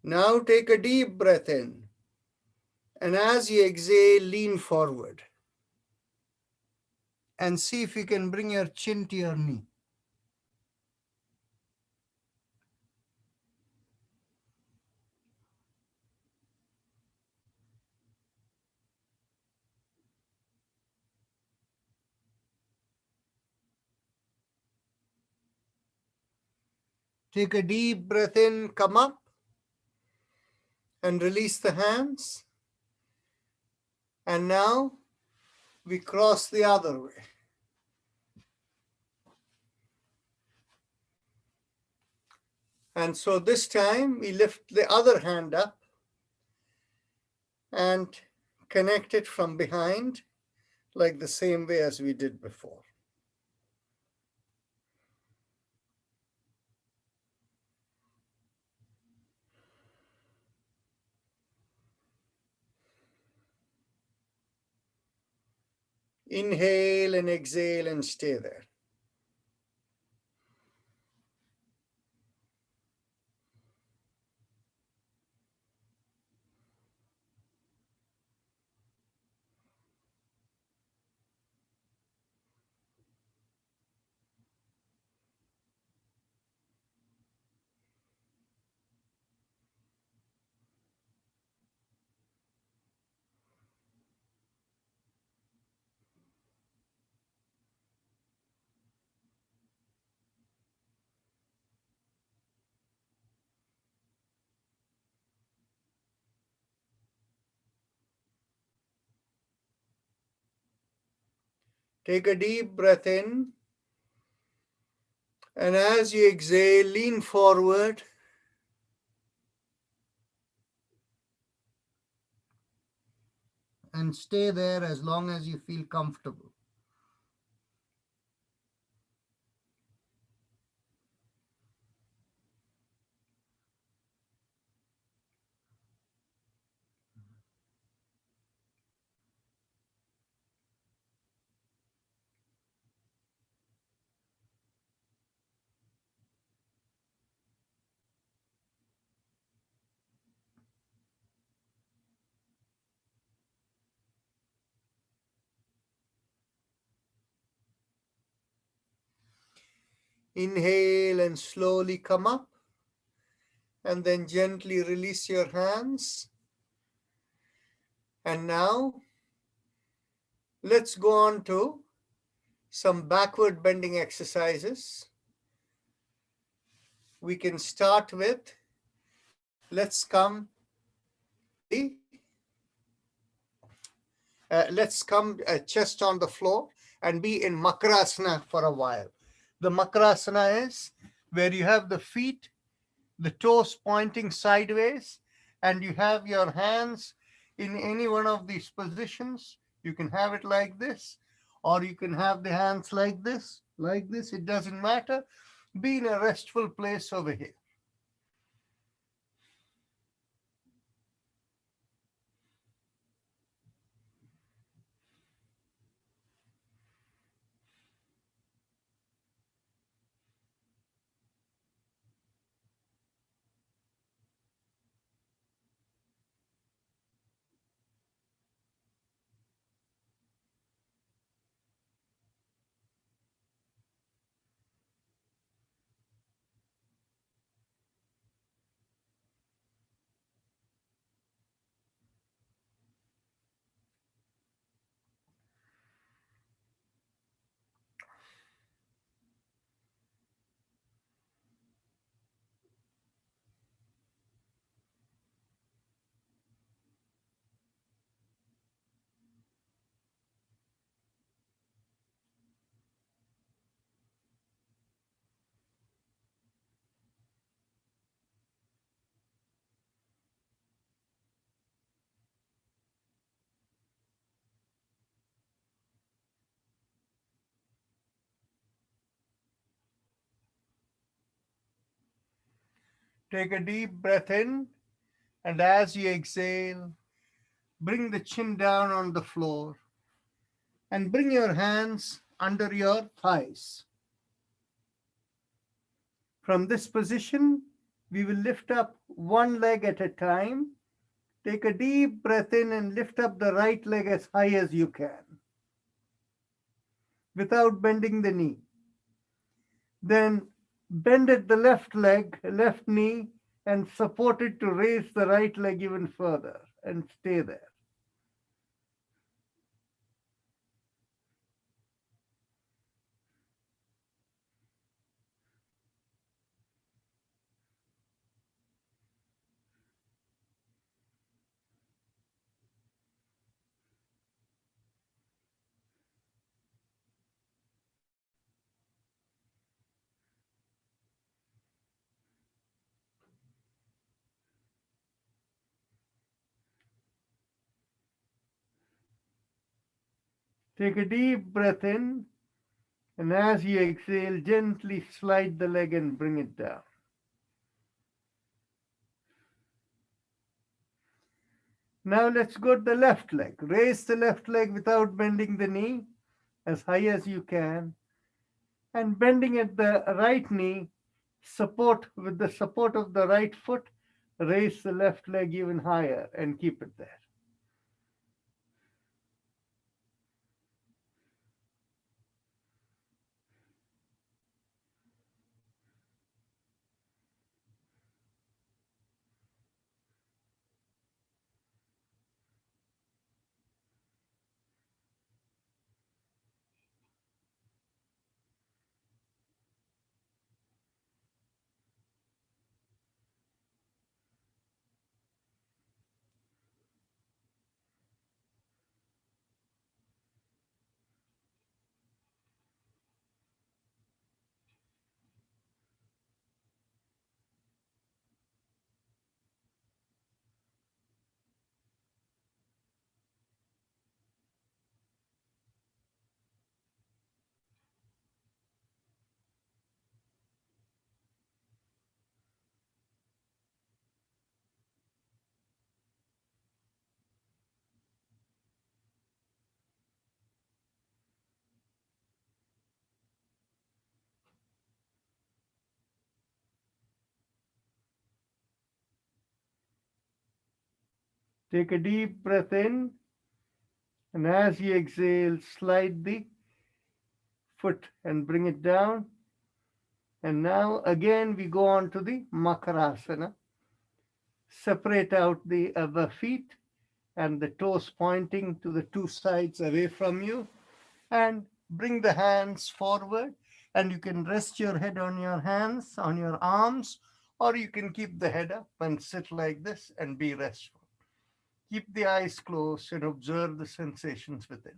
Now take a deep breath in, and as you exhale, lean forward and see if you can bring your chin to your knee. Take a deep breath in, come up, and release the hands. And now we cross the other way. And so this time we lift the other hand up and connect it from behind, like the same way as we did before. Inhale and exhale and stay there. Take a deep breath in, and as you exhale, lean forward and stay there as long as you feel comfortable. Inhale and slowly come up, and then gently release your hands. And now let's go on to some backward bending exercises. We can start with, let's come chest on the floor and be in Makarasana for a while. The Makarasana is where you have the feet, the toes pointing sideways, and you have your hands in any one of these positions. You can have it like this, or you can have the hands like this, it doesn't matter. Be in a restful place over here. Take a deep breath in, and as you exhale, bring the chin down on the floor and bring your hands under your thighs. From this position, we will lift up one leg at a time. Take a deep breath in and lift up the right leg as high as you can without bending the knee. Then bend at the left leg, left knee, and support it to raise the right leg even further and stay there. Take a deep breath in, and as you exhale, gently slide the leg and bring it down. Now let's go to the left leg. Raise the left leg without bending the knee as high as you can. And bending at the right knee, with the support of the right foot, raise the left leg even higher and keep it there. Take a deep breath in, and as you exhale, slide the foot and bring it down. And now again we go on to the Makarasana. Separate out the feet and the toes pointing to the two sides away from you, and bring the hands forward, and you can rest your head on your hands, on your arms, or you can keep the head up and sit like this and be restful. Keep the eyes closed and observe the sensations within.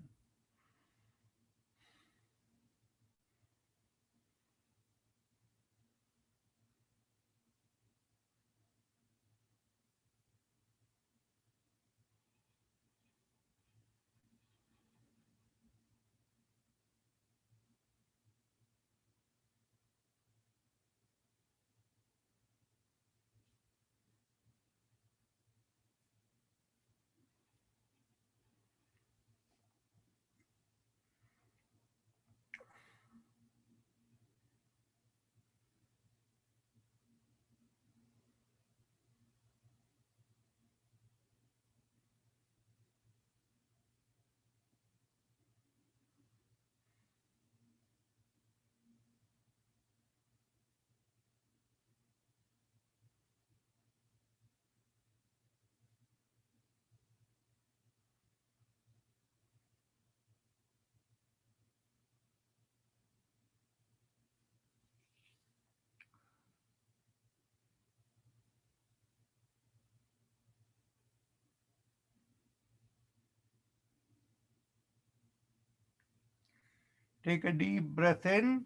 Take a deep breath in,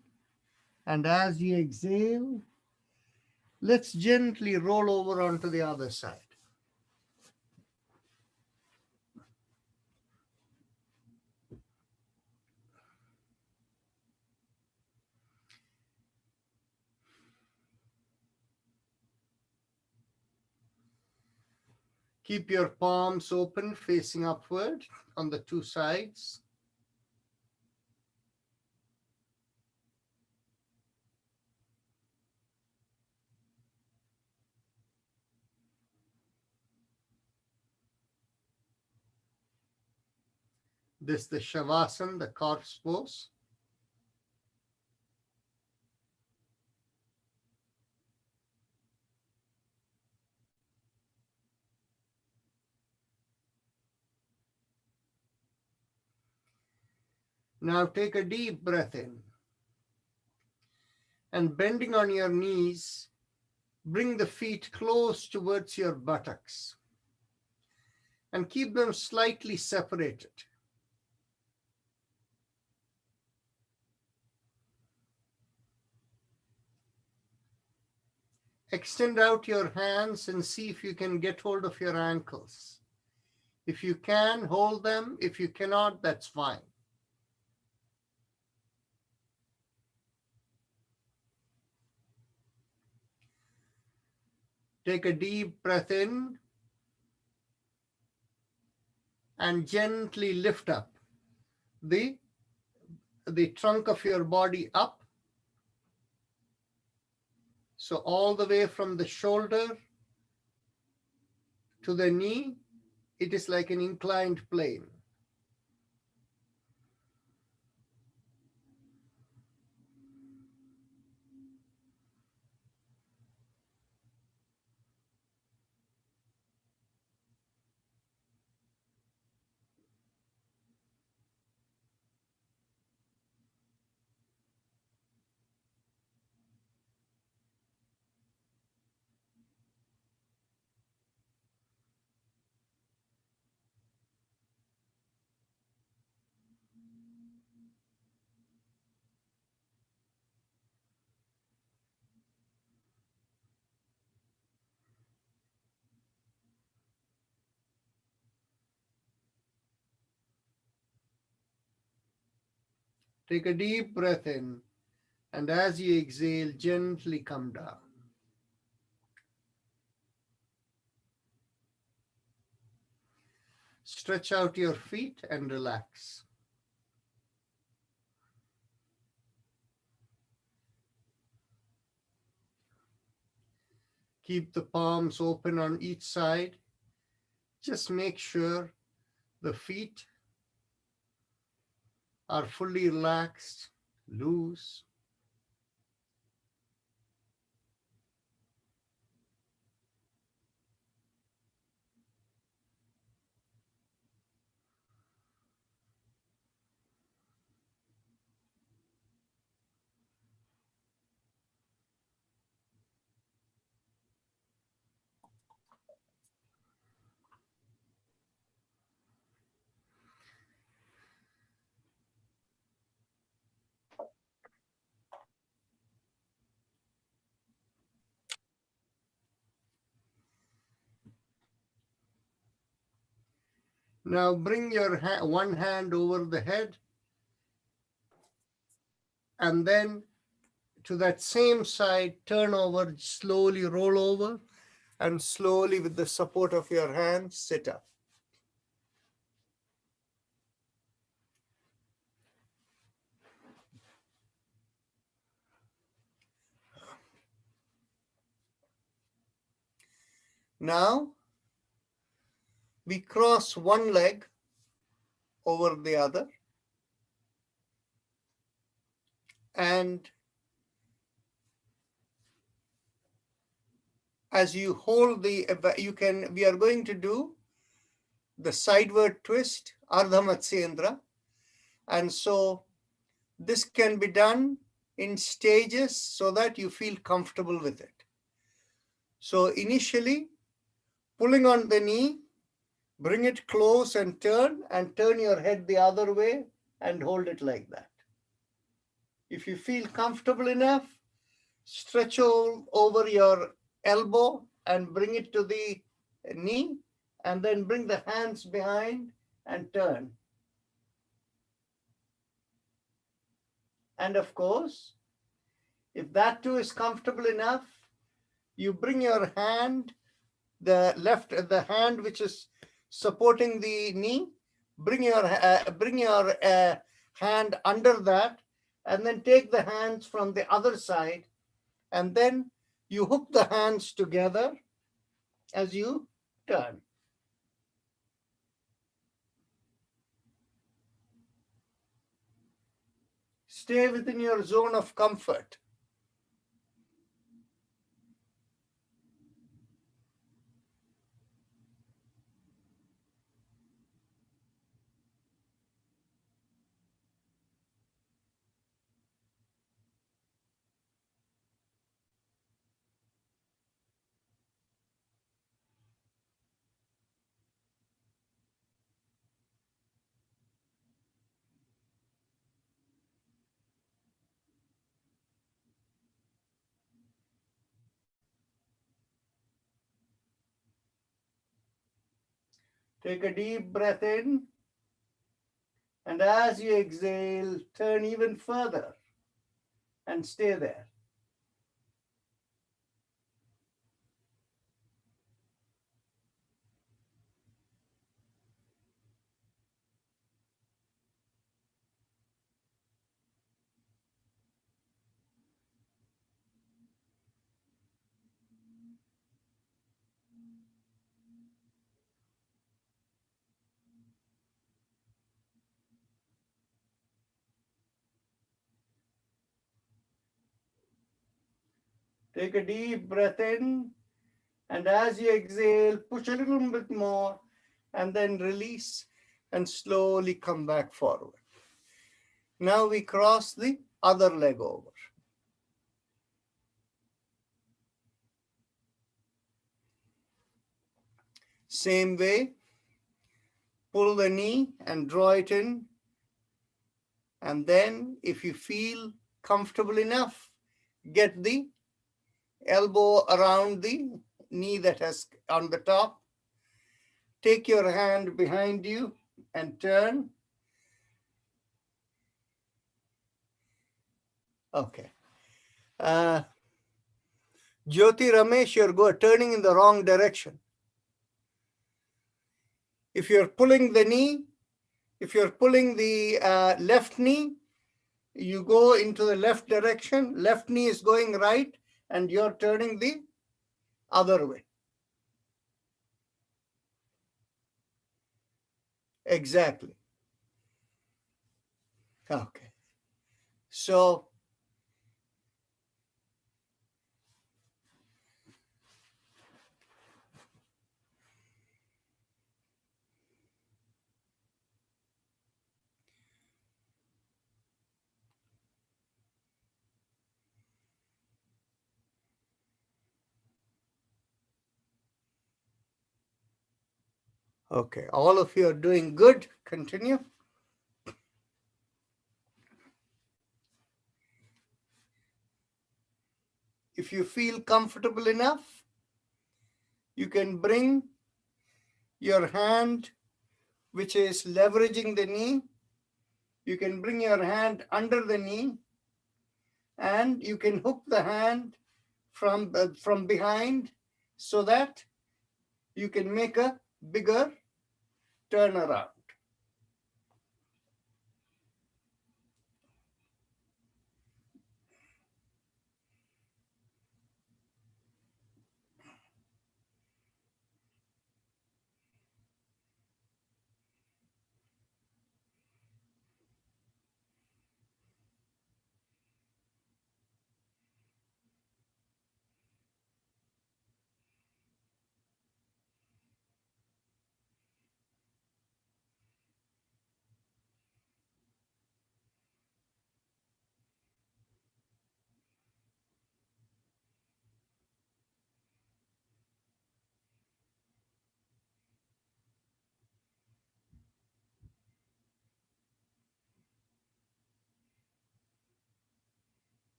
and as you exhale, let's gently roll over onto the other side. Keep your palms open, facing upward on the two sides. This is the Shavasana, the corpse pose. Now take a deep breath in. And bending on your knees, bring the feet close towards your buttocks. And keep them slightly separated. Extend out your hands and see if you can get hold of your ankles. If you can, hold them. If you cannot, that's fine. Take a deep breath in and gently lift up the trunk of your body up. So all the way from the shoulder to the knee, it is like an inclined plane. Take a deep breath in, and as you exhale, gently come down. Stretch out your feet and relax. Keep the palms open on each side. Just make sure the feet are fully relaxed, loose. Now bring your one hand over the head, and then to that same side, turn over, slowly roll over, and slowly, with the support of your hands, sit up. Now, we cross one leg over the other, and as you hold we are going to do the sideward twist, Ardha Matsyendra, and so this can be done in stages so that you feel comfortable with it. So initially, pulling on the knee, bring it close and turn your head the other way and hold it like that. If you feel comfortable enough, stretch over your elbow and bring it to the knee, and then bring the hands behind and turn. And of course, if that too is comfortable enough, you bring your hand, the hand which is supporting the knee, bring your hand under that, and then take the hands from the other side, and then you hook the hands together as you turn. Stay within your zone of comfort. Take a deep breath in, and as you exhale, turn even further and stay there. Take a deep breath in, and as you exhale, push a little bit more, and then release and slowly come back forward. Now we cross the other leg over. Same way, pull the knee and draw it in, and then if you feel comfortable enough, get the elbow around the knee that has on the top. Take your hand behind you and turn. Okay. Jyoti Ramesh, you're turning in the wrong direction. If you're pulling the knee, if you're pulling the left knee, you go into the left direction, left knee is going right, and you're turning the other way. Exactly. Okay. So, okay, all of you are doing good. Continue. If you feel comfortable enough, you can bring your hand which is leveraging the knee. You can bring your hand under the knee and you can hook the hand from behind so that you can make a bigger turnaround.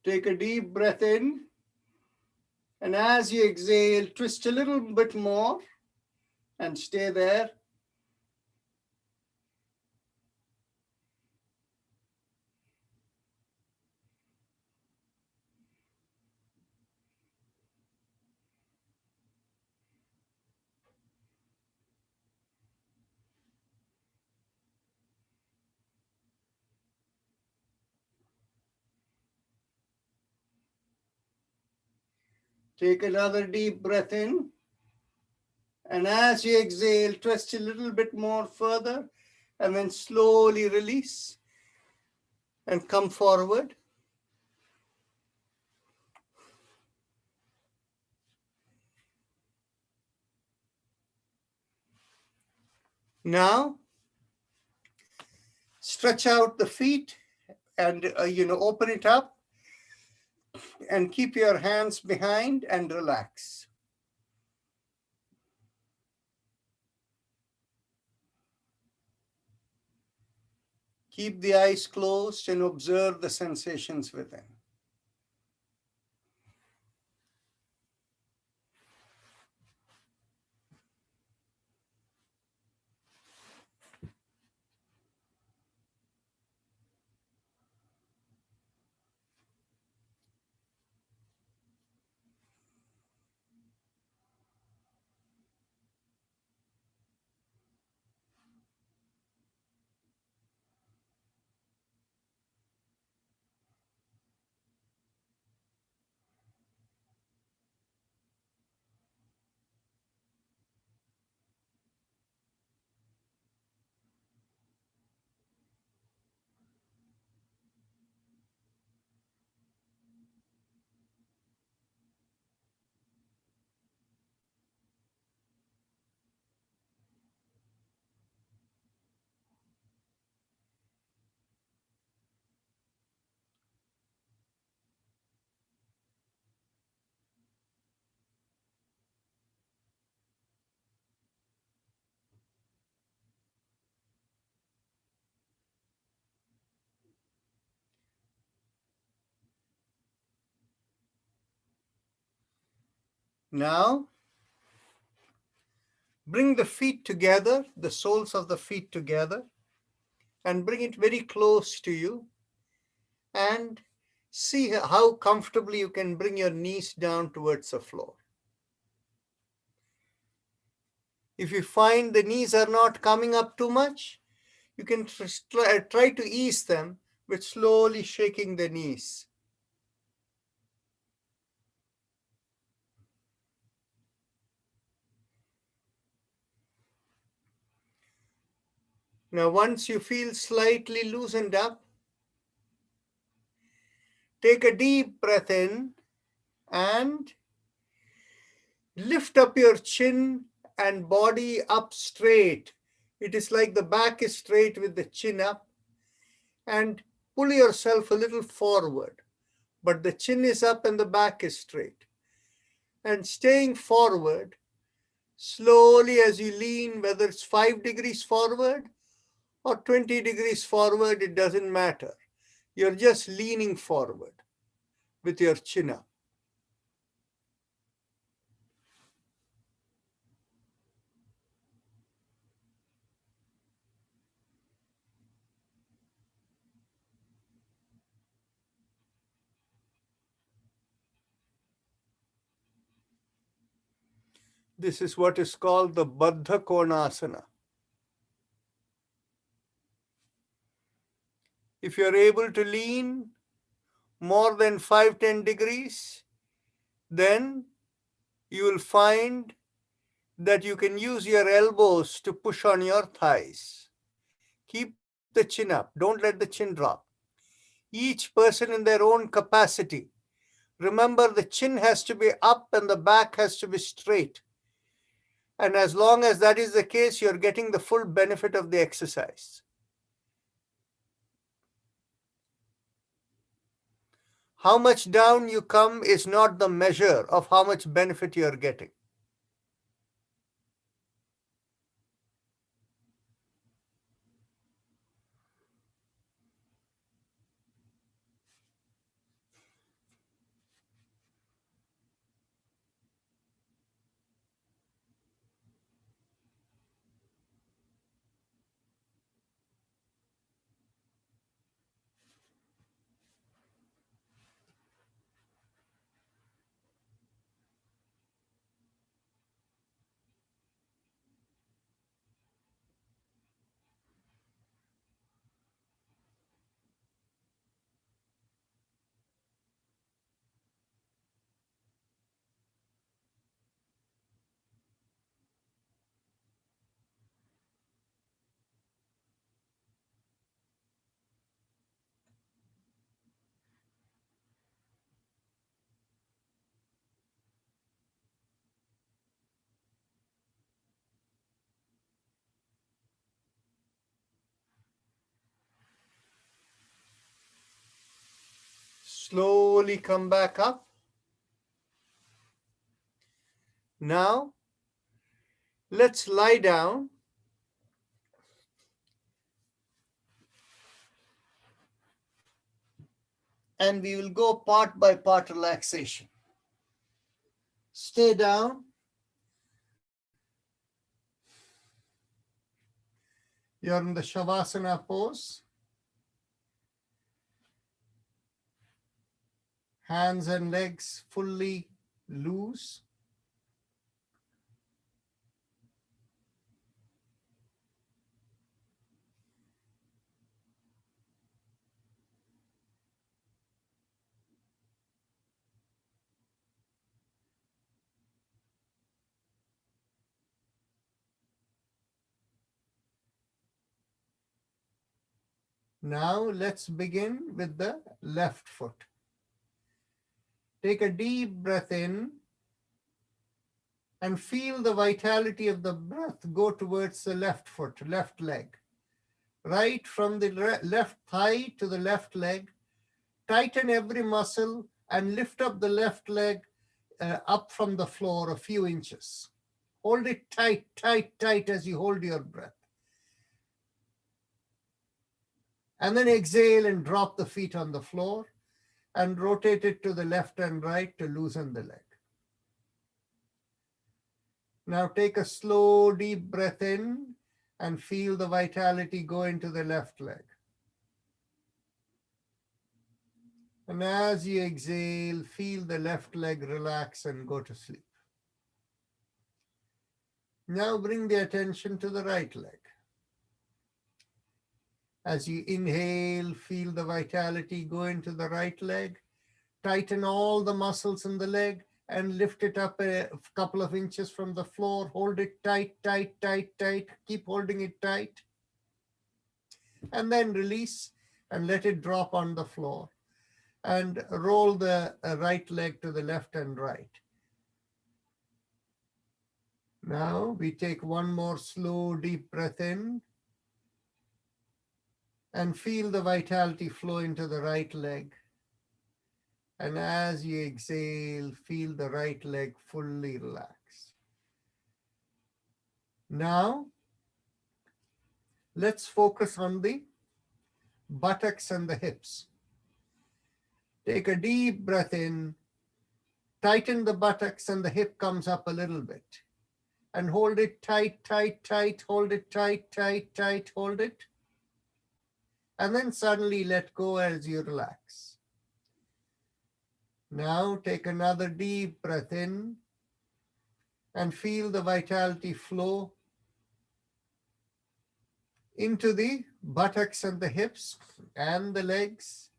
Take a deep breath in, and as you exhale, twist a little bit more and stay there. Take another deep breath in, and as you exhale, twist a little bit more further, and then slowly release and come forward. Now, stretch out the feet and open it up and keep your hands behind and relax. Keep the eyes closed and observe the sensations within. Now, bring the feet together, the soles of the feet together, and bring it very close to you. And see how comfortably you can bring your knees down towards the floor. If you find the knees are not coming up too much, you can try to ease them with slowly shaking the knees. Now, once you feel slightly loosened up, take a deep breath in and lift up your chin and body up straight. It is like the back is straight with the chin up, and pull yourself a little forward, but the chin is up and the back is straight. And staying forward, slowly as you lean, whether it's 5 degrees forward or 20 degrees forward, it doesn't matter. You're just leaning forward with your chin up. This is what is called the Buddha Konasana. If you're able to lean more than 5-10 degrees, then you will find that you can use your elbows to push on your thighs. Keep the chin up. Don't let the chin drop. Each person in their own capacity. Remember, the chin has to be up and the back has to be straight. And as long as that is the case, you're getting the full benefit of the exercise. How much down you come is not the measure of how much benefit you're getting. Slowly come back up. Now, let's lie down. And we will go part by part relaxation. Stay down. You're in the Shavasana pose. Hands and legs fully loose. Now let's begin with the left foot. Take a deep breath in and feel the vitality of the breath go towards the left foot, left leg. Right from the left thigh to the left leg. Tighten every muscle and lift up the left leg up from the floor a few inches. Hold it tight, tight, tight as you hold your breath. And then exhale and drop the feet on the floor and rotate it to the left and right to loosen the leg. Now take a slow, deep breath in and feel the vitality go into the left leg. And as you exhale, feel the left leg relax and go to sleep. Now bring the attention to the right leg. As you inhale, feel the vitality go into the right leg. Tighten all the muscles in the leg and lift it up a couple of inches from the floor. Hold it tight, tight, tight, tight. Keep holding it tight. And then release and let it drop on the floor. And roll the right leg to the left and right. Now we take one more slow, deep breath in. And feel the vitality flow into the right leg. And as you exhale, feel the right leg fully relax. Now, let's focus on the buttocks and the hips. Take a deep breath in, tighten the buttocks and the hip comes up a little bit. And hold it tight, tight, tight, hold it tight, tight, tight, hold it. And then suddenly let go as you relax. Now take another deep breath in and feel the vitality flow into the buttocks and the hips and the legs.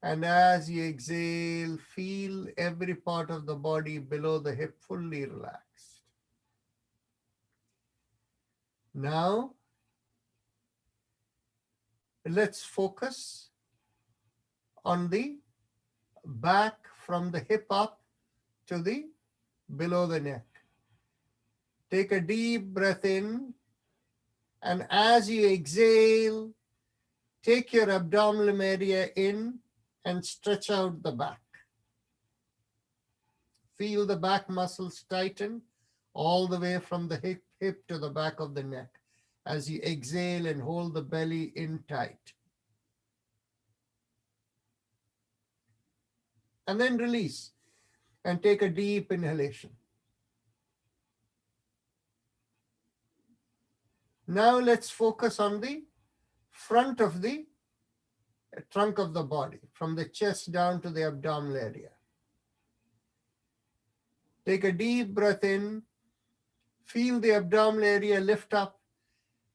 And as you exhale, feel every part of the body below the hip fully relaxed. Now, let's focus on the back from the hip up to the below the neck. Take a deep breath in, and as you exhale, take your abdominal area in and stretch out the back. Feel the back muscles tighten all the way from the hip to the back of the neck as you exhale and hold the belly in tight. And then release and take a deep inhalation. Now let's focus on the front of the trunk of the body, from the chest down to the abdominal area. Take a deep breath in, feel the abdominal area lift up,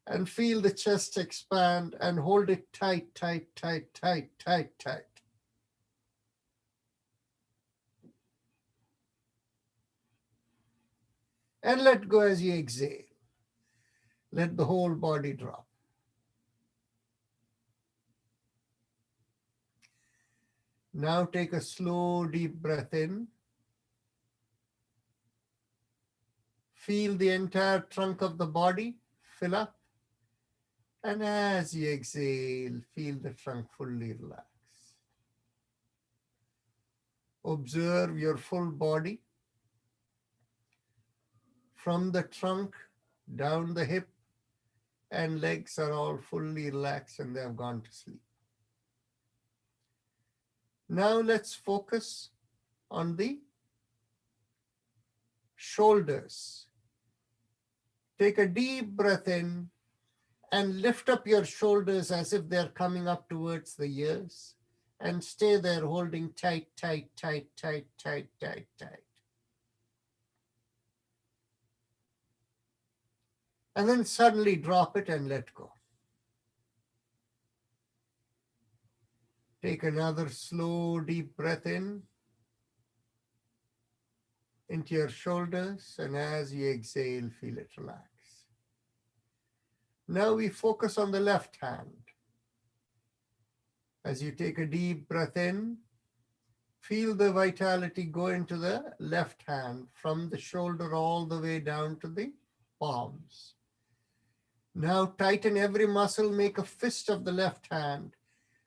and feel the chest expand, and hold it tight, tight, tight, tight, tight, tight. And let go as you exhale. Let the whole body drop. Now take a slow, deep breath in. Feel the entire trunk of the body fill up. And as you exhale, feel the trunk fully relax. Observe your full body from the trunk down the hip, and legs are all fully relaxed and they have gone to sleep. Now let's focus on the shoulders. Take a deep breath in and lift up your shoulders as if they're coming up towards the ears, and stay there holding tight, tight, tight, tight, tight, tight, tight. And then suddenly drop it and let go. Take another slow, deep breath in into your shoulders, and as you exhale, feel it relax. Now we focus on the left hand. As you take a deep breath in, feel the vitality go into the left hand from the shoulder all the way down to the palms. Now tighten every muscle, make a fist of the left hand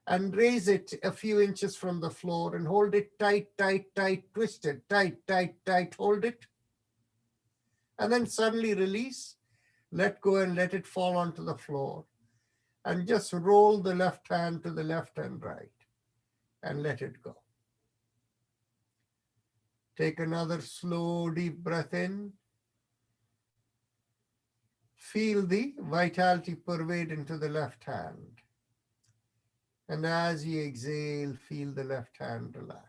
and raise it a few inches from the floor and hold it tight, tight, tight, twist it, tight, tight, tight, hold it. And then suddenly release, let go and let it fall onto the floor. And just roll the left hand to the left and right and let it go. Take another slow, deep breath in. Feel the vitality pervade into the left hand. And as you exhale, feel the left hand relax.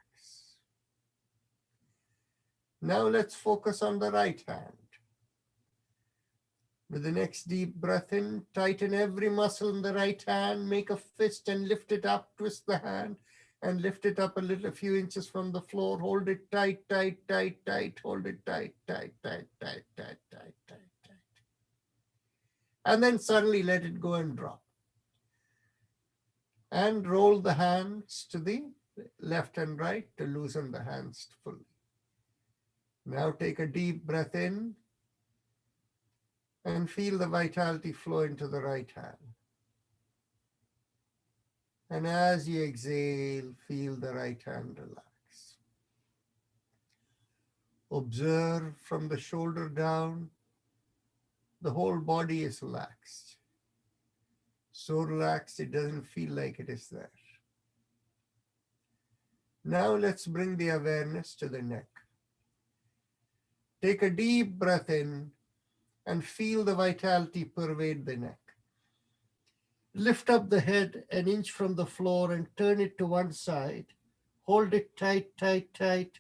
Now let's focus on the right hand. With the next deep breath in, tighten every muscle in the right hand, make a fist and lift it up, twist the hand and lift it up a few inches from the floor. Hold it tight, tight, tight, tight, hold it tight, tight, tight, tight, tight, tight, tight, tight. And then suddenly let it go and drop. And roll the hands to the left and right to loosen the hands fully. Now take a deep breath in and feel the vitality flow into the right hand. And as you exhale, feel the right hand relax. Observe from the shoulder down, the whole body is relaxed. So relaxed it doesn't feel like it is there. Now let's bring the awareness to the neck. Take a deep breath in and feel the vitality pervade the neck. Lift up the head an inch from the floor and turn it to one side. Hold it tight, tight, tight,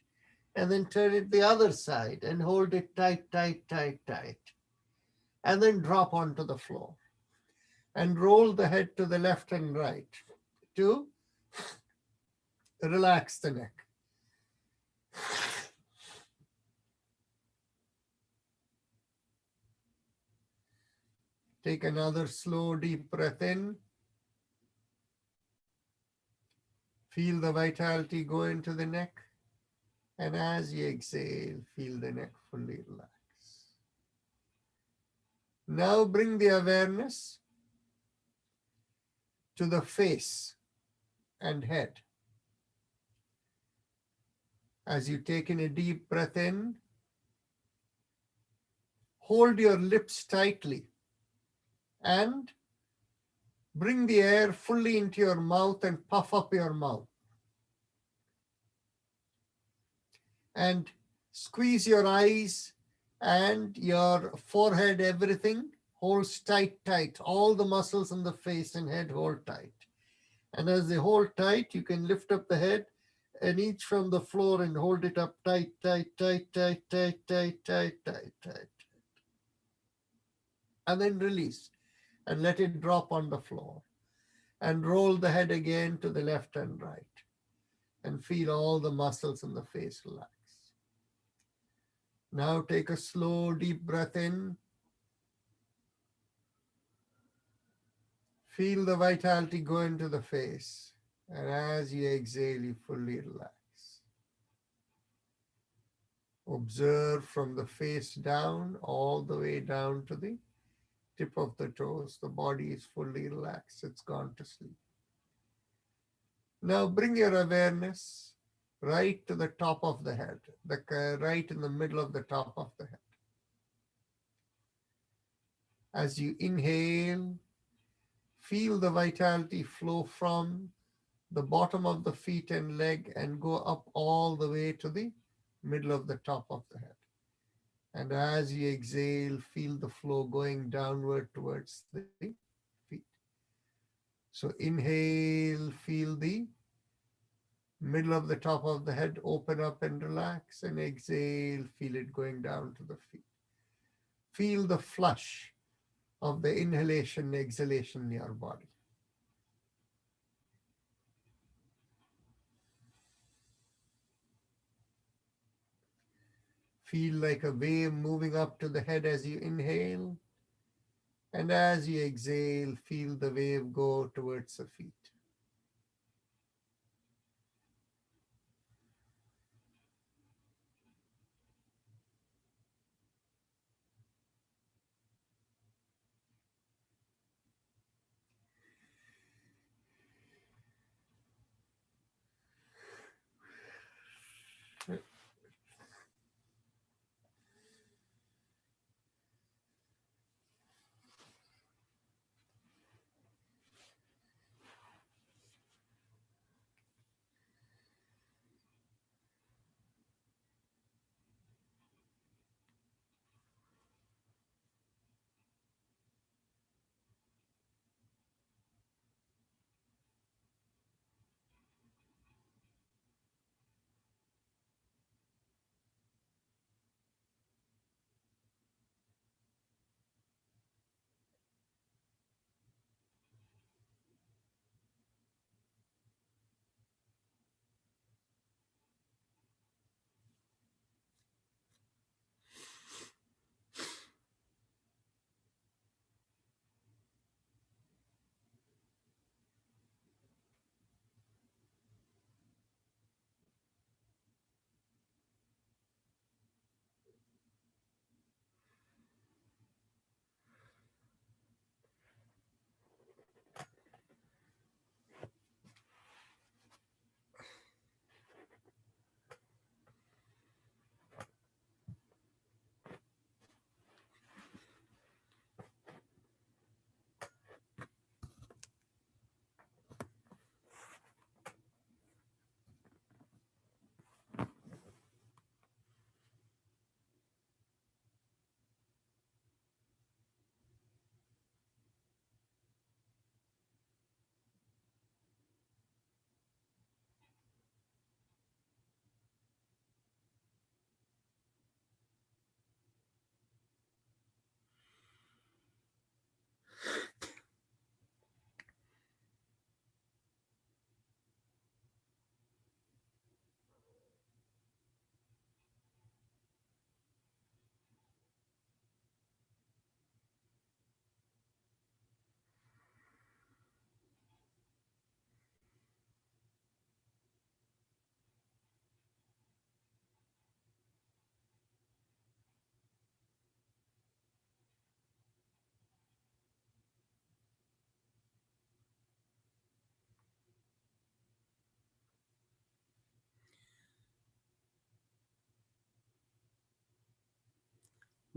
And then turn it the other side and hold it tight, tight, tight, tight. And then drop onto the floor. And roll the head to the left and right to relax the neck. Take another slow, deep breath in. Feel the vitality go into the neck. And as you exhale, feel the neck fully relax. Now bring the awareness to the face and head. As you take in a deep breath in, hold your lips tightly and bring the air fully into your mouth and puff up your mouth. And squeeze your eyes and your forehead, everything holds tight, tight. All the muscles in the face and head hold tight. And as they hold tight, you can lift up the head and each from the floor and hold it up tight, tight, tight, tight, tight, tight, tight, tight, tight. And then release and let it drop on the floor. And roll the head again to the left and right. And feel all the muscles in the face relax. Now take a slow, deep breath in. Feel the vitality go into the face. And as you exhale, you fully relax. Observe from the face down, all the way down to the tip of the toes. The body is fully relaxed. It's gone to sleep. Now bring your awareness right to the top of the head, right in the middle of the top of the head. As you inhale, feel the vitality flow from the bottom of the feet and leg and go up all the way to the middle of the top of the head. And as you exhale, feel the flow going downward towards the feet. So inhale, feel the middle of the top of the head open up and relax, and exhale, feel it going down to the feet. Feel the flush of the inhalation and exhalation in your body. Feel like a wave moving up to the head as you inhale. And as you exhale, feel the wave go towards the feet.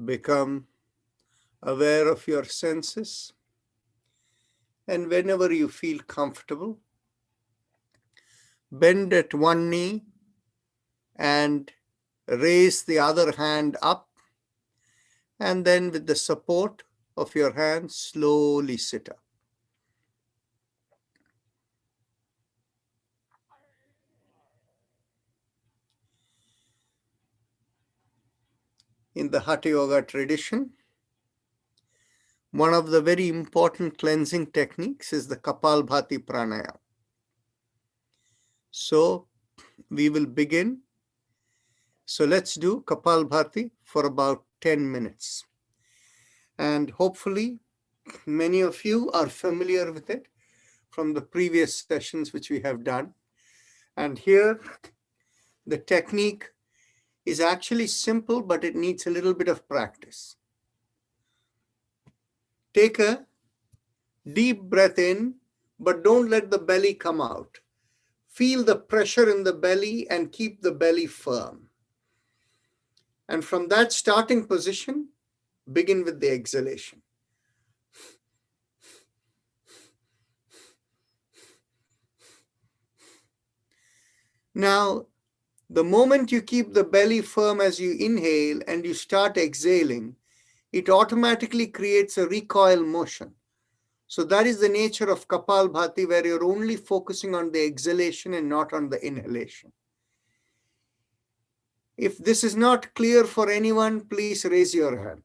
Become aware of your senses. And whenever you feel comfortable, bend at one knee and raise the other hand up. And then with the support of your hand, slowly sit up. In the Hatha Yoga tradition, one of the very important cleansing techniques is the Kapalbhati Pranayama. So we will begin. So let's do Kapalbhati for about 10 minutes. And hopefully many of you are familiar with it from the previous sessions which we have done. And here the technique is actually simple, but it needs a little bit of practice. Take a deep breath in, but don't let the belly come out. Feel the pressure in the belly and keep the belly firm. And from that starting position, begin with the exhalation. Now, the moment you keep the belly firm as you inhale and you start exhaling, it automatically creates a recoil motion. So that is the nature of Kapalbhati, where you're only focusing on the exhalation and not on the inhalation. If this is not clear for anyone, please raise your hand.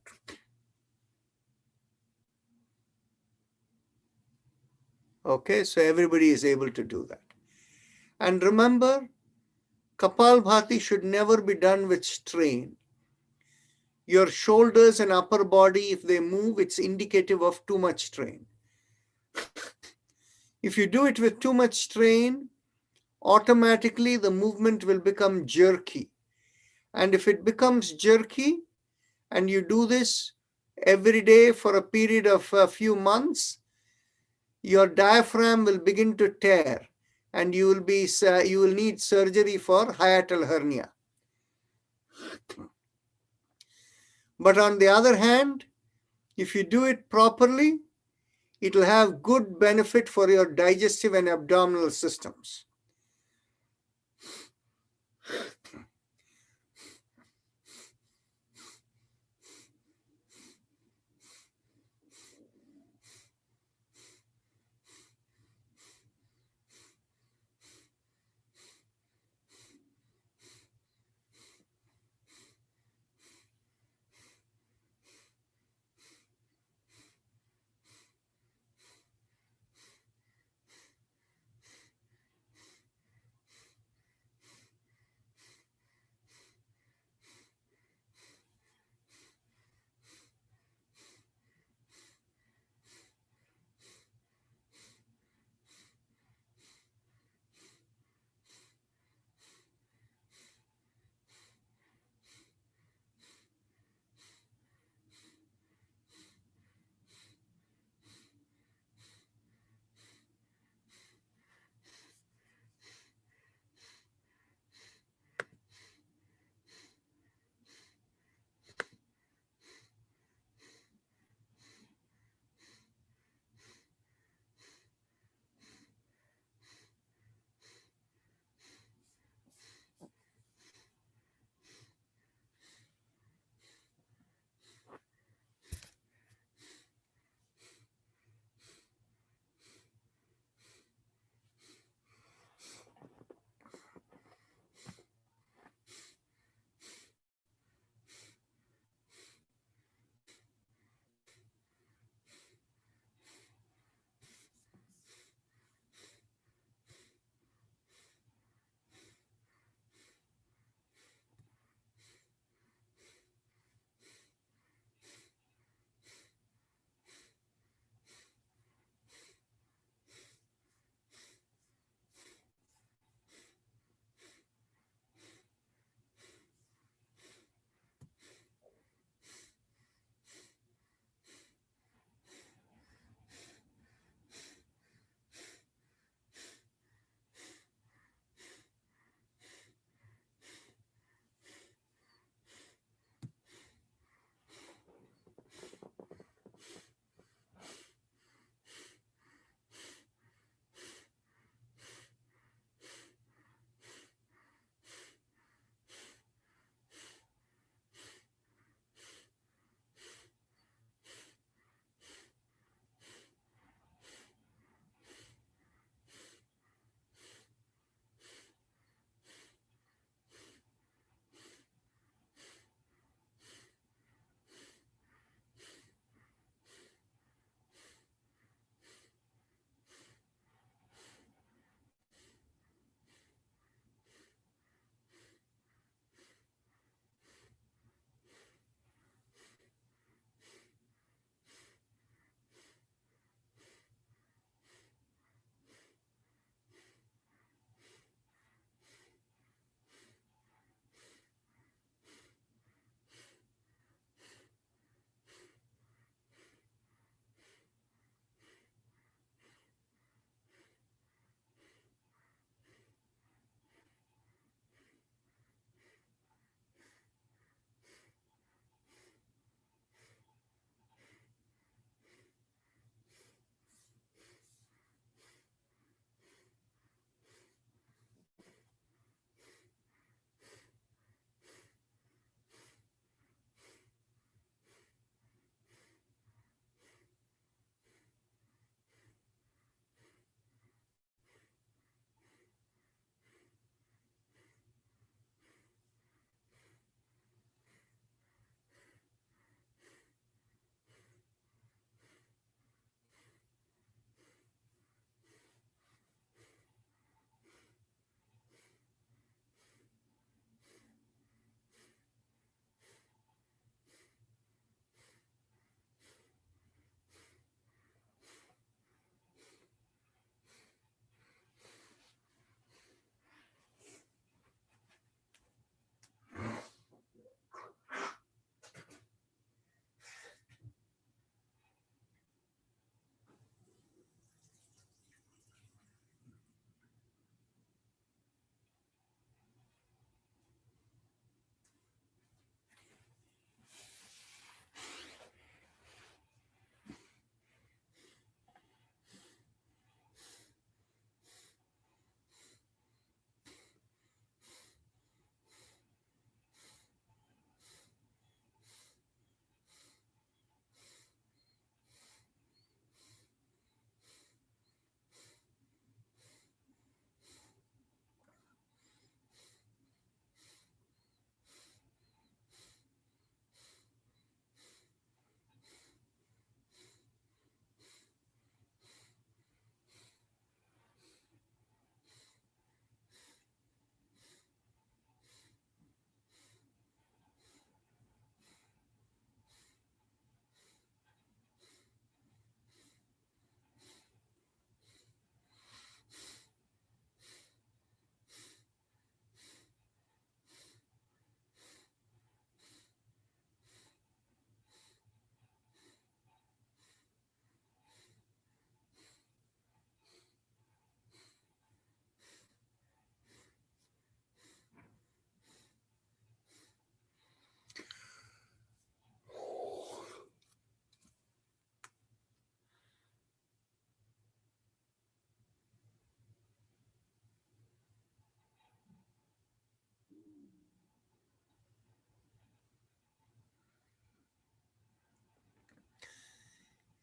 Okay, so everybody is able to do that. And remember, Kapalbhati should never be done with strain. Your shoulders and upper body, if they move, it's indicative of too much strain. If you do it with too much strain, automatically the movement will become jerky. And if it becomes jerky, and you do this every day for a period of a few months, your diaphragm will begin to tear, and you will need surgery for hiatal hernia. But on the other hand, if you do it properly, it will have good benefit for your digestive and abdominal systems.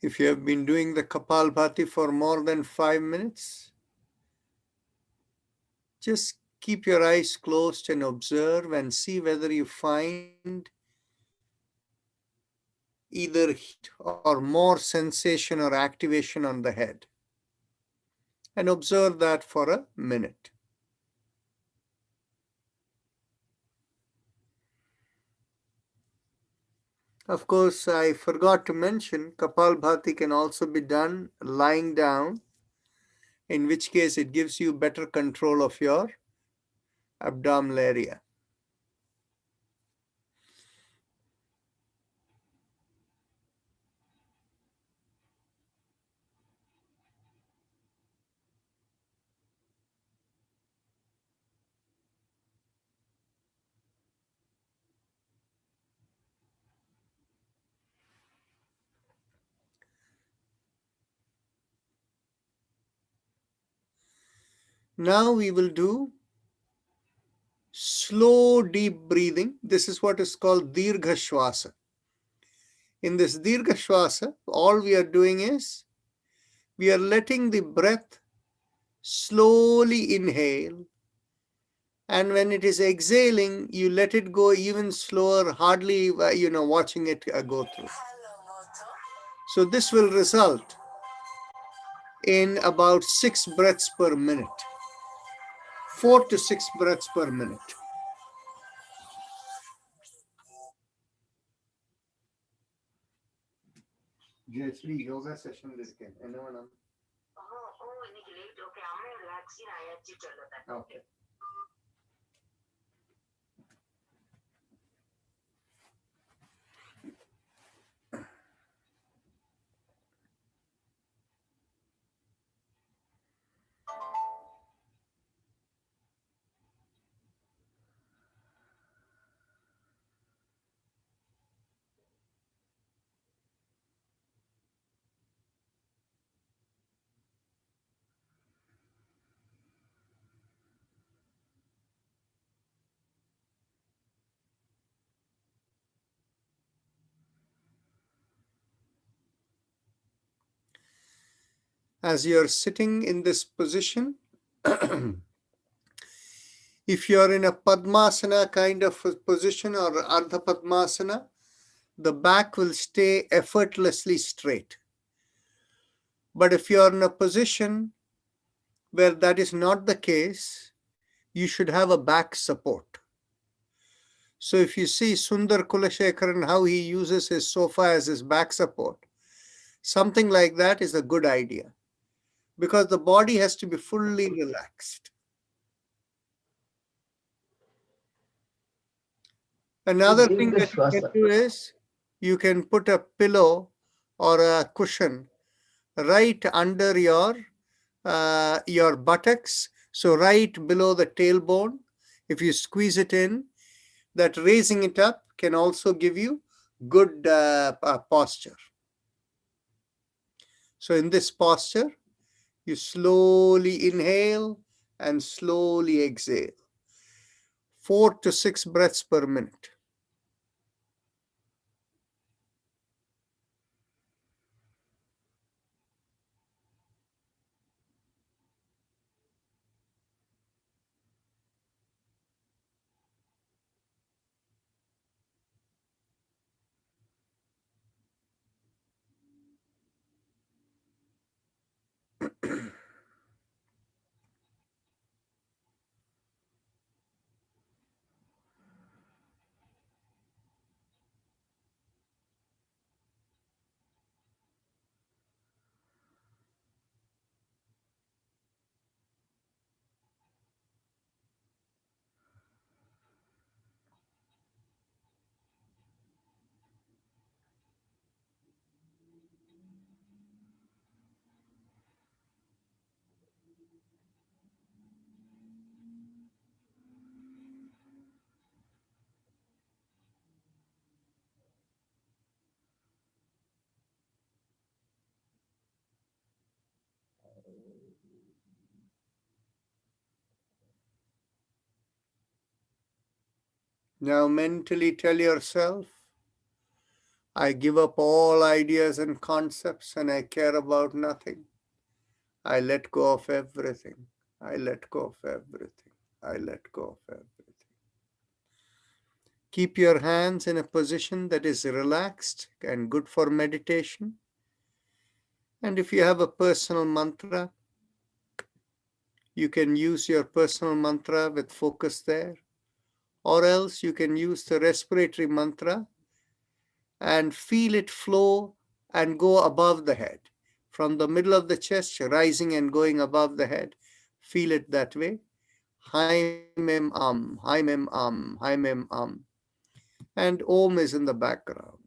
If you have been doing the Kapalbhati for more than 5 minutes, just keep your eyes closed and observe and see whether you find either heat or more sensation or activation on the head. And observe that for a minute. Of course, I forgot to mention Kapalbhati can also be done lying down, in which case it gives you better control of your abdominal area. Now we will do slow deep breathing. This is what is called Dirgha Shwasa. In this Dirgha Shwasa, all we are doing is we are letting the breath slowly inhale, and when it is exhaling, you let it go even slower, hardly watching it go through. So this will result in about 6 breaths per minute, 4 to 6 breaths per minute. Jayashree, yoga session irken. Okay. As you're sitting in this position, if you're in a Padmasana kind of a position or Ardha Padmasana, the back will stay effortlessly straight. But if you're in a position where that is not the case, you should have a back support. So if you see Sundar Kulashekaran, how he uses his sofa as his back support, something like that is a good idea, because the body has to be fully relaxed. Another thing that you can do is you can put a pillow or a cushion right under your buttocks, so right below the tailbone. If you squeeze it in, that raising it up can also give you good posture. So in this posture, you slowly inhale and slowly exhale. 4 to 6 breaths per minute. Now mentally tell yourself, I give up all ideas and concepts and I care about nothing. I let go of everything. I let go of everything. I let go of everything. Keep your hands in a position that is relaxed and good for meditation. And if you have a personal mantra, you can use your personal mantra with focus there. Or else you can use the respiratory mantra and feel it flow and go above the head. From the middle of the chest, rising and going above the head. Feel it that way. Haim em haim em haim em And Om is in the background.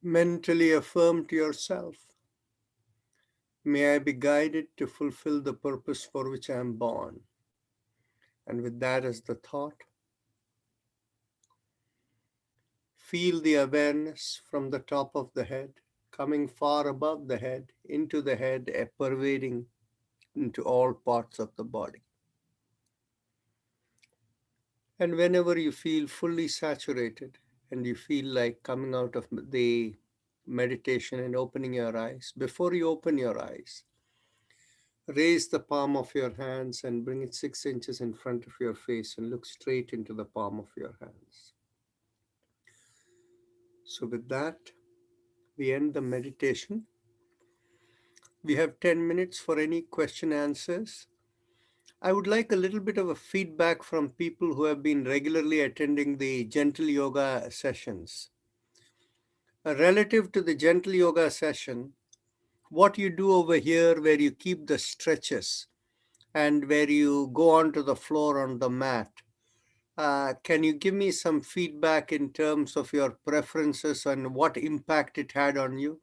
Mentally affirm to yourself, may I be guided to fulfill the purpose for which I am born. And with that as the thought, feel the awareness from the top of the head, coming far above the head, into the head, pervading into all parts of the body. And whenever you feel fully saturated and you feel like coming out of the meditation and opening your eyes, before you open your eyes, raise the palm of your hands and bring it 6 inches in front of your face and look straight into the palm of your hands. So with that, we end the meditation. We have 10 minutes for any question answers. I would like a little bit of a feedback from people who have been regularly attending the gentle yoga sessions. Relative to the gentle yoga session, what you do over here where you keep the stretches and where you go onto the floor on the mat, can you give me some feedback in terms of your preferences and what impact it had on you?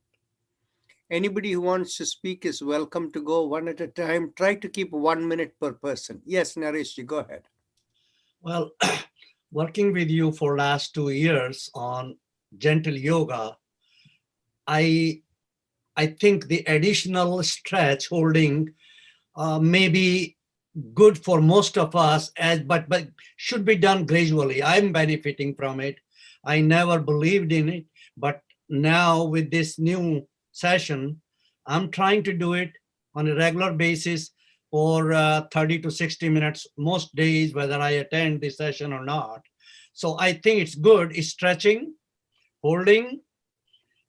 Anybody who wants to speak is welcome to go one at a time. Try to keep 1 minute per person. Yes, Nareshji, go ahead. Well, working with you for last 2 years on gentle yoga, I think the additional stretch holding may be good for most of us, but should be done gradually. I'm benefiting from it. I never believed in it, but now with this new session, I'm trying to do it on a regular basis for 30 to 60 minutes most days, whether I attend the session or not. So I think it's good. Stretching, holding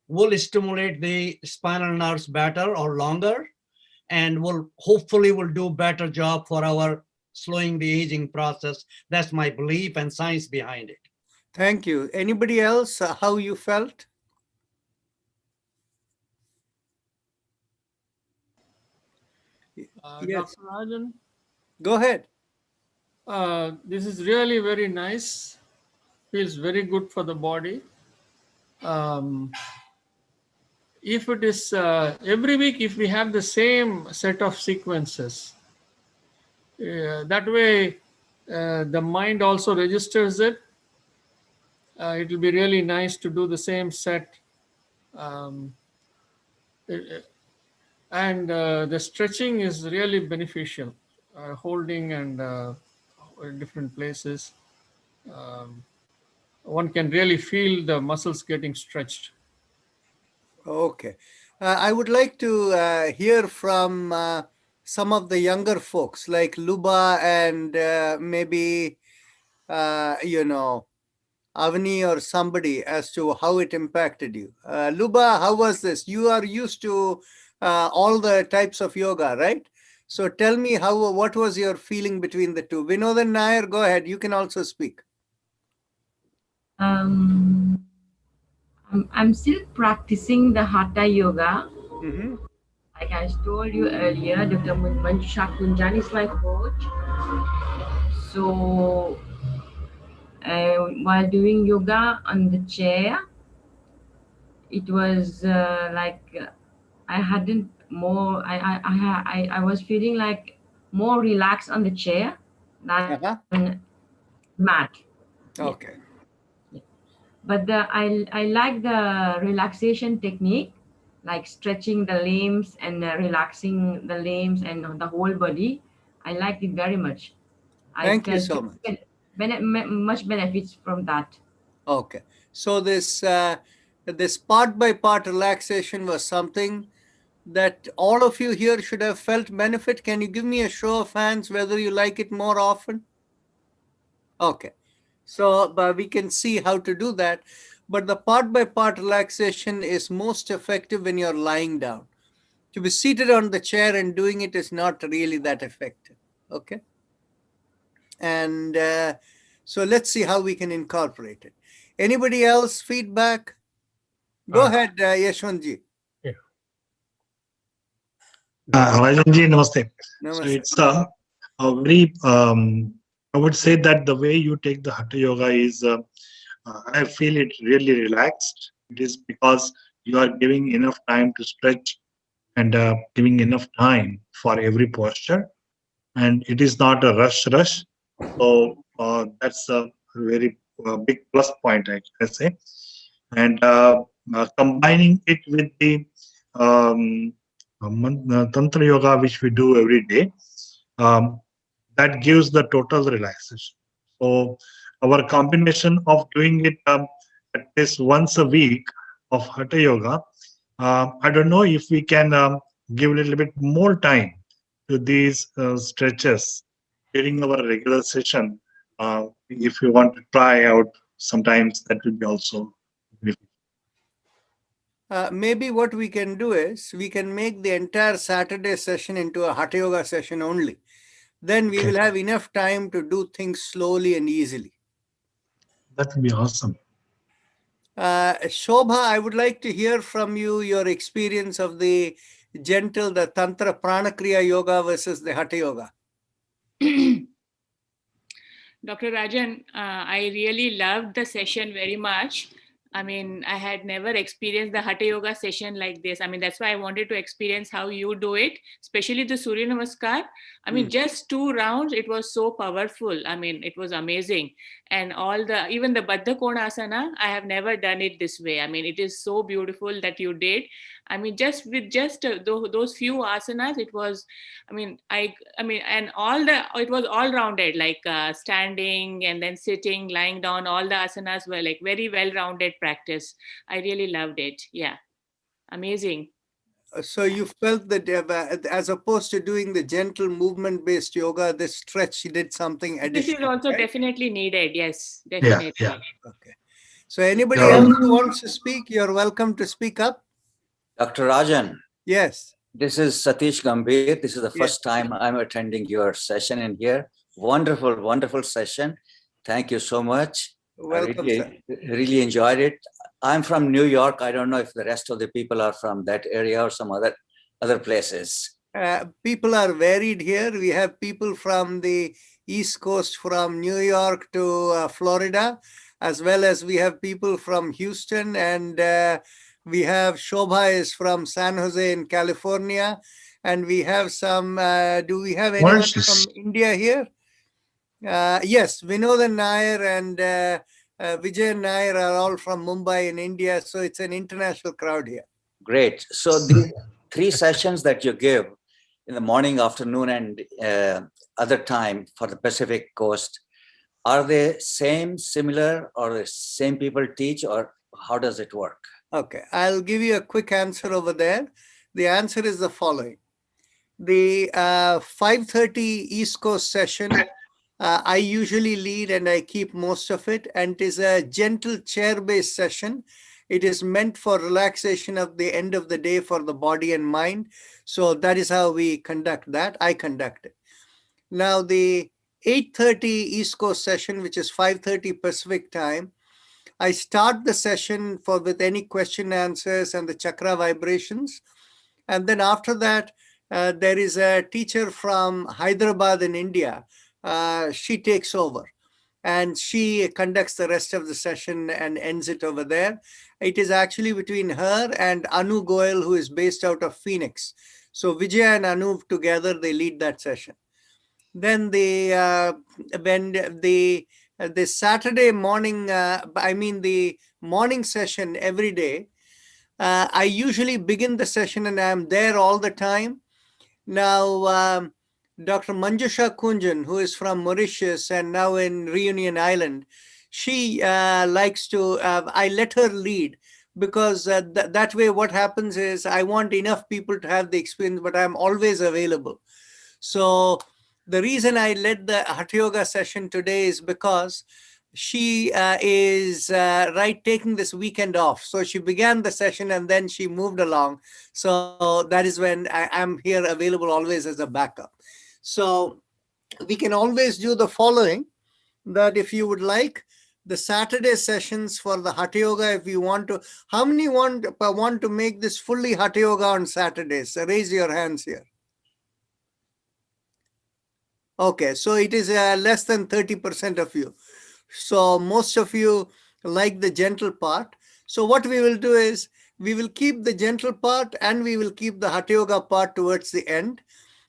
will stimulate the spinal nerves better or longer, and will hopefully do better job for our slowing the aging process. That's my belief and science behind it. Thank you. Anybody else, how you felt? Yes. Dr. Rajan, Go ahead. this is really very nice. Feels very good for the body. If it is every week, if we have the same set of sequences, that way the mind also registers it. It will be really nice to do the same set. And the stretching is really beneficial, holding and different places. One can really feel the muscles getting stretched. Okay. I would like to hear from some of the younger folks like Luba and maybe, Avani or somebody as to how it impacted you. Luba, how was this? You are used to all the types of yoga, right? So tell me what was your feeling between the two? Vinodan Nair, go ahead. You can also speak. I'm still practicing the Hatha Yoga. Mm-hmm. Like I told you earlier, Dr. Manjusha Kunjan is my coach. So while doing yoga on the chair, it was I hadn't more. I was feeling like more relaxed on the chair than mat. Okay. Yeah. But I like the relaxation technique, like stretching the limbs and relaxing the limbs and the whole body. I liked it very much. Thank you so much. Much benefits from that. Okay. So this part by part relaxation was something that all of you here should have felt benefit. Can you give me a show of hands whether you like it more often? Okay. So but we can see how to do that. But the part by part relaxation is most effective when you're lying down. To be seated on the chair and doing it is not really that effective. Okay. And so let's see how we can incorporate it. Anybody else feedback? Go ahead, Yashwantji. Yeah. Rajanji, namaste. Namaste. So it's a very, I would say that the way you take the Hatha Yoga is, I feel it really relaxed. It is because you are giving enough time to stretch and giving enough time for every posture. And it is not a rush. So that's a very big plus point, I say. And combining it with the Tantra Yoga, which we do every day, that gives the total relaxation. So our combination of doing it at least once a week of Hatha Yoga, I don't know if we can give a little bit more time to these stretches during our regular session. If you want to try out, sometimes that will be also. Maybe what we can do is we can make the entire Saturday session into a Hatha Yoga session only. Then we will have enough time to do things slowly and easily. That would be awesome. Shobha, I would like to hear from you your experience of the Tantra Pranakriya Yoga versus the Hatha Yoga. Dr. Rajan, I really loved the session very much. I mean, I had never experienced the Hatha Yoga session like this. I mean, that's why I wanted to experience how you do it, especially the Surya Namaskar. I mean, just 2 rounds, it was so powerful. I mean, it was amazing. And even the Buddha Konasana, I have never done it this way. I mean, it is so beautiful that you did. I mean, just with those few asanas, it was, it was all rounded, like standing and then sitting, lying down, all the asanas were like very well-rounded practice. I really loved it. Yeah. Amazing. So you felt that as opposed to doing the gentle movement-based yoga, this stretch did something additional. This is also definitely needed. Yes, definitely. Yeah. Okay. So anybody else who wants to speak, you're welcome to speak up. Dr. Rajan. Yes. This is Satish Gambhir. This is the first time I'm attending your session in here. Wonderful, wonderful session. Thank you so much. Welcome, I really enjoyed it. I'm from New York. I don't know if the rest of the people are from that area or some other places. People are varied here. We have people from the East Coast, from New York to Florida, as well as we have people from Houston, and we have Shobha is from San Jose in California, and we have some, do we have anyone from India here? Yes, Vinod and Nair and Vijay and Nair are all from Mumbai in India, so it's an international crowd here. Great. So the 3 sessions that you give in the morning, afternoon, and other time for the Pacific Coast, are they similar, or the same people teach, or how does it work? Okay, I'll give you a quick answer over there. The answer is the following. The 5:30 East Coast session, I usually lead and I keep most of it, and it is a gentle chair-based session. It is meant for relaxation at the end of the day for the body and mind. So that is how we conduct that. I conduct it. Now the 8:30 East Coast session, which is 5:30 Pacific time, I start the session with any question answers and the chakra vibrations. And then after that, there is a teacher from Hyderabad in India. She takes over and she conducts the rest of the session and ends it over there. It is actually between her and Anu Goel, who is based out of Phoenix. So Vijay and Anu together, they lead that session. Then the Saturday morning, the morning session every day, I usually begin the session and I'm there all the time. Now, Dr. Manjusha Kunjan, who is from Mauritius and now in Reunion Island, she likes to, I let her lead, because that way what happens is I want enough people to have the experience, but I'm always available. So the reason I led the Hatha Yoga session today is because she is taking this weekend off. So she began the session and then she moved along. So that is when I'm here available always as a backup. So we can always do the following, that if you would like the Saturday sessions for the Hatha Yoga, if you want to, how many want to make this fully Hatha Yoga on Saturdays? So raise your hands here. Okay, so it is less than 30% of you. So most of you like the gentle part. So what we will do is we will keep the gentle part and we will keep the Hatha Yoga part towards the end.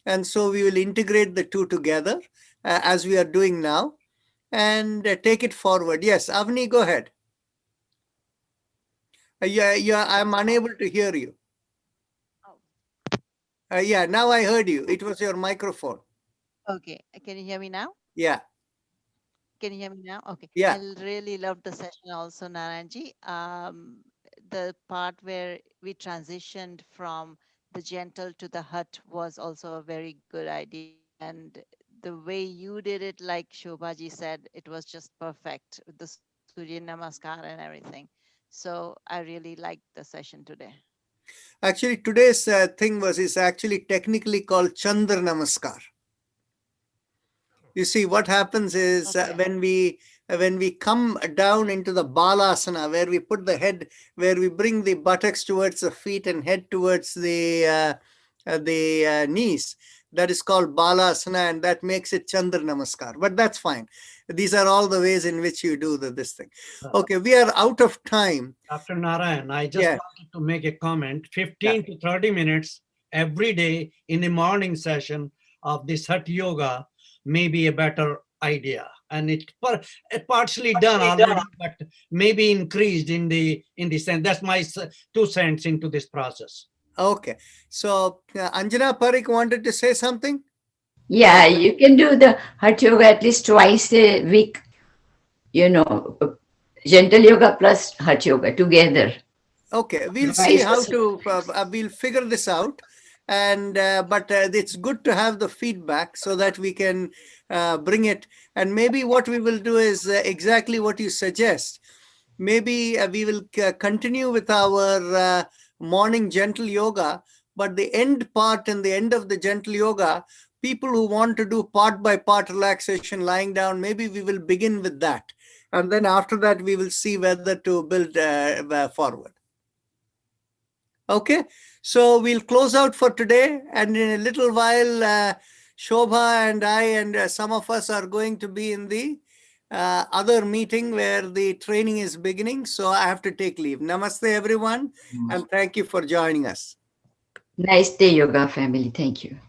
And so we will integrate the two together as we are doing now and take it forward. Yes, Avni, go ahead. Yeah, I'm unable to hear you. Yeah, now I heard you. It was your microphone. Okay, can you hear me now? Yeah. Can you hear me now? Okay. Yeah. I really loved the session also, Narayanji. The part where we transitioned from the gentle to the hut was also a very good idea. And the way you did it, like Shobhaji said, it was just perfect with the Surya Namaskar and everything. So I really liked the session today. Actually, today's thing is actually technically called Chandra Namaskar. You see, what happens is when we come down into the Balasana, where we put the head, where we bring the buttocks towards the feet and head towards the knees, that is called Balasana, and that makes it Chandra Namaskar. But that's fine. These are all the ways in which you do this thing. Okay, we are out of time. Dr. Narayan, I just wanted to make a comment. 15 to 30 minutes every day in the morning session of this Hatha Yoga may be a better idea. And it partially done already, but maybe increased in the sense. That's my 2 cents into this process. Okay. So Anjana Parikh wanted to say something? Yeah, you can do the Hatha Yoga at least twice a week. You know, gentle yoga plus Hatha Yoga together. Okay, we'll see how to, we'll figure this out. And but it's good to have the feedback so that we can bring it. And maybe what we will do is exactly what you suggest. Maybe we will continue with our morning gentle yoga, but the end part and the end of the gentle yoga, people who want to do part by part relaxation lying down, maybe we will begin with that. And then after that, we will see whether to build forward. Okay, so we'll close out for today. And in a little while, Shobha and I and some of us are going to be in the other meeting where the training is beginning. So I have to take leave. Namaste, everyone. And thank you for joining us. Nice day, yoga family. Thank you.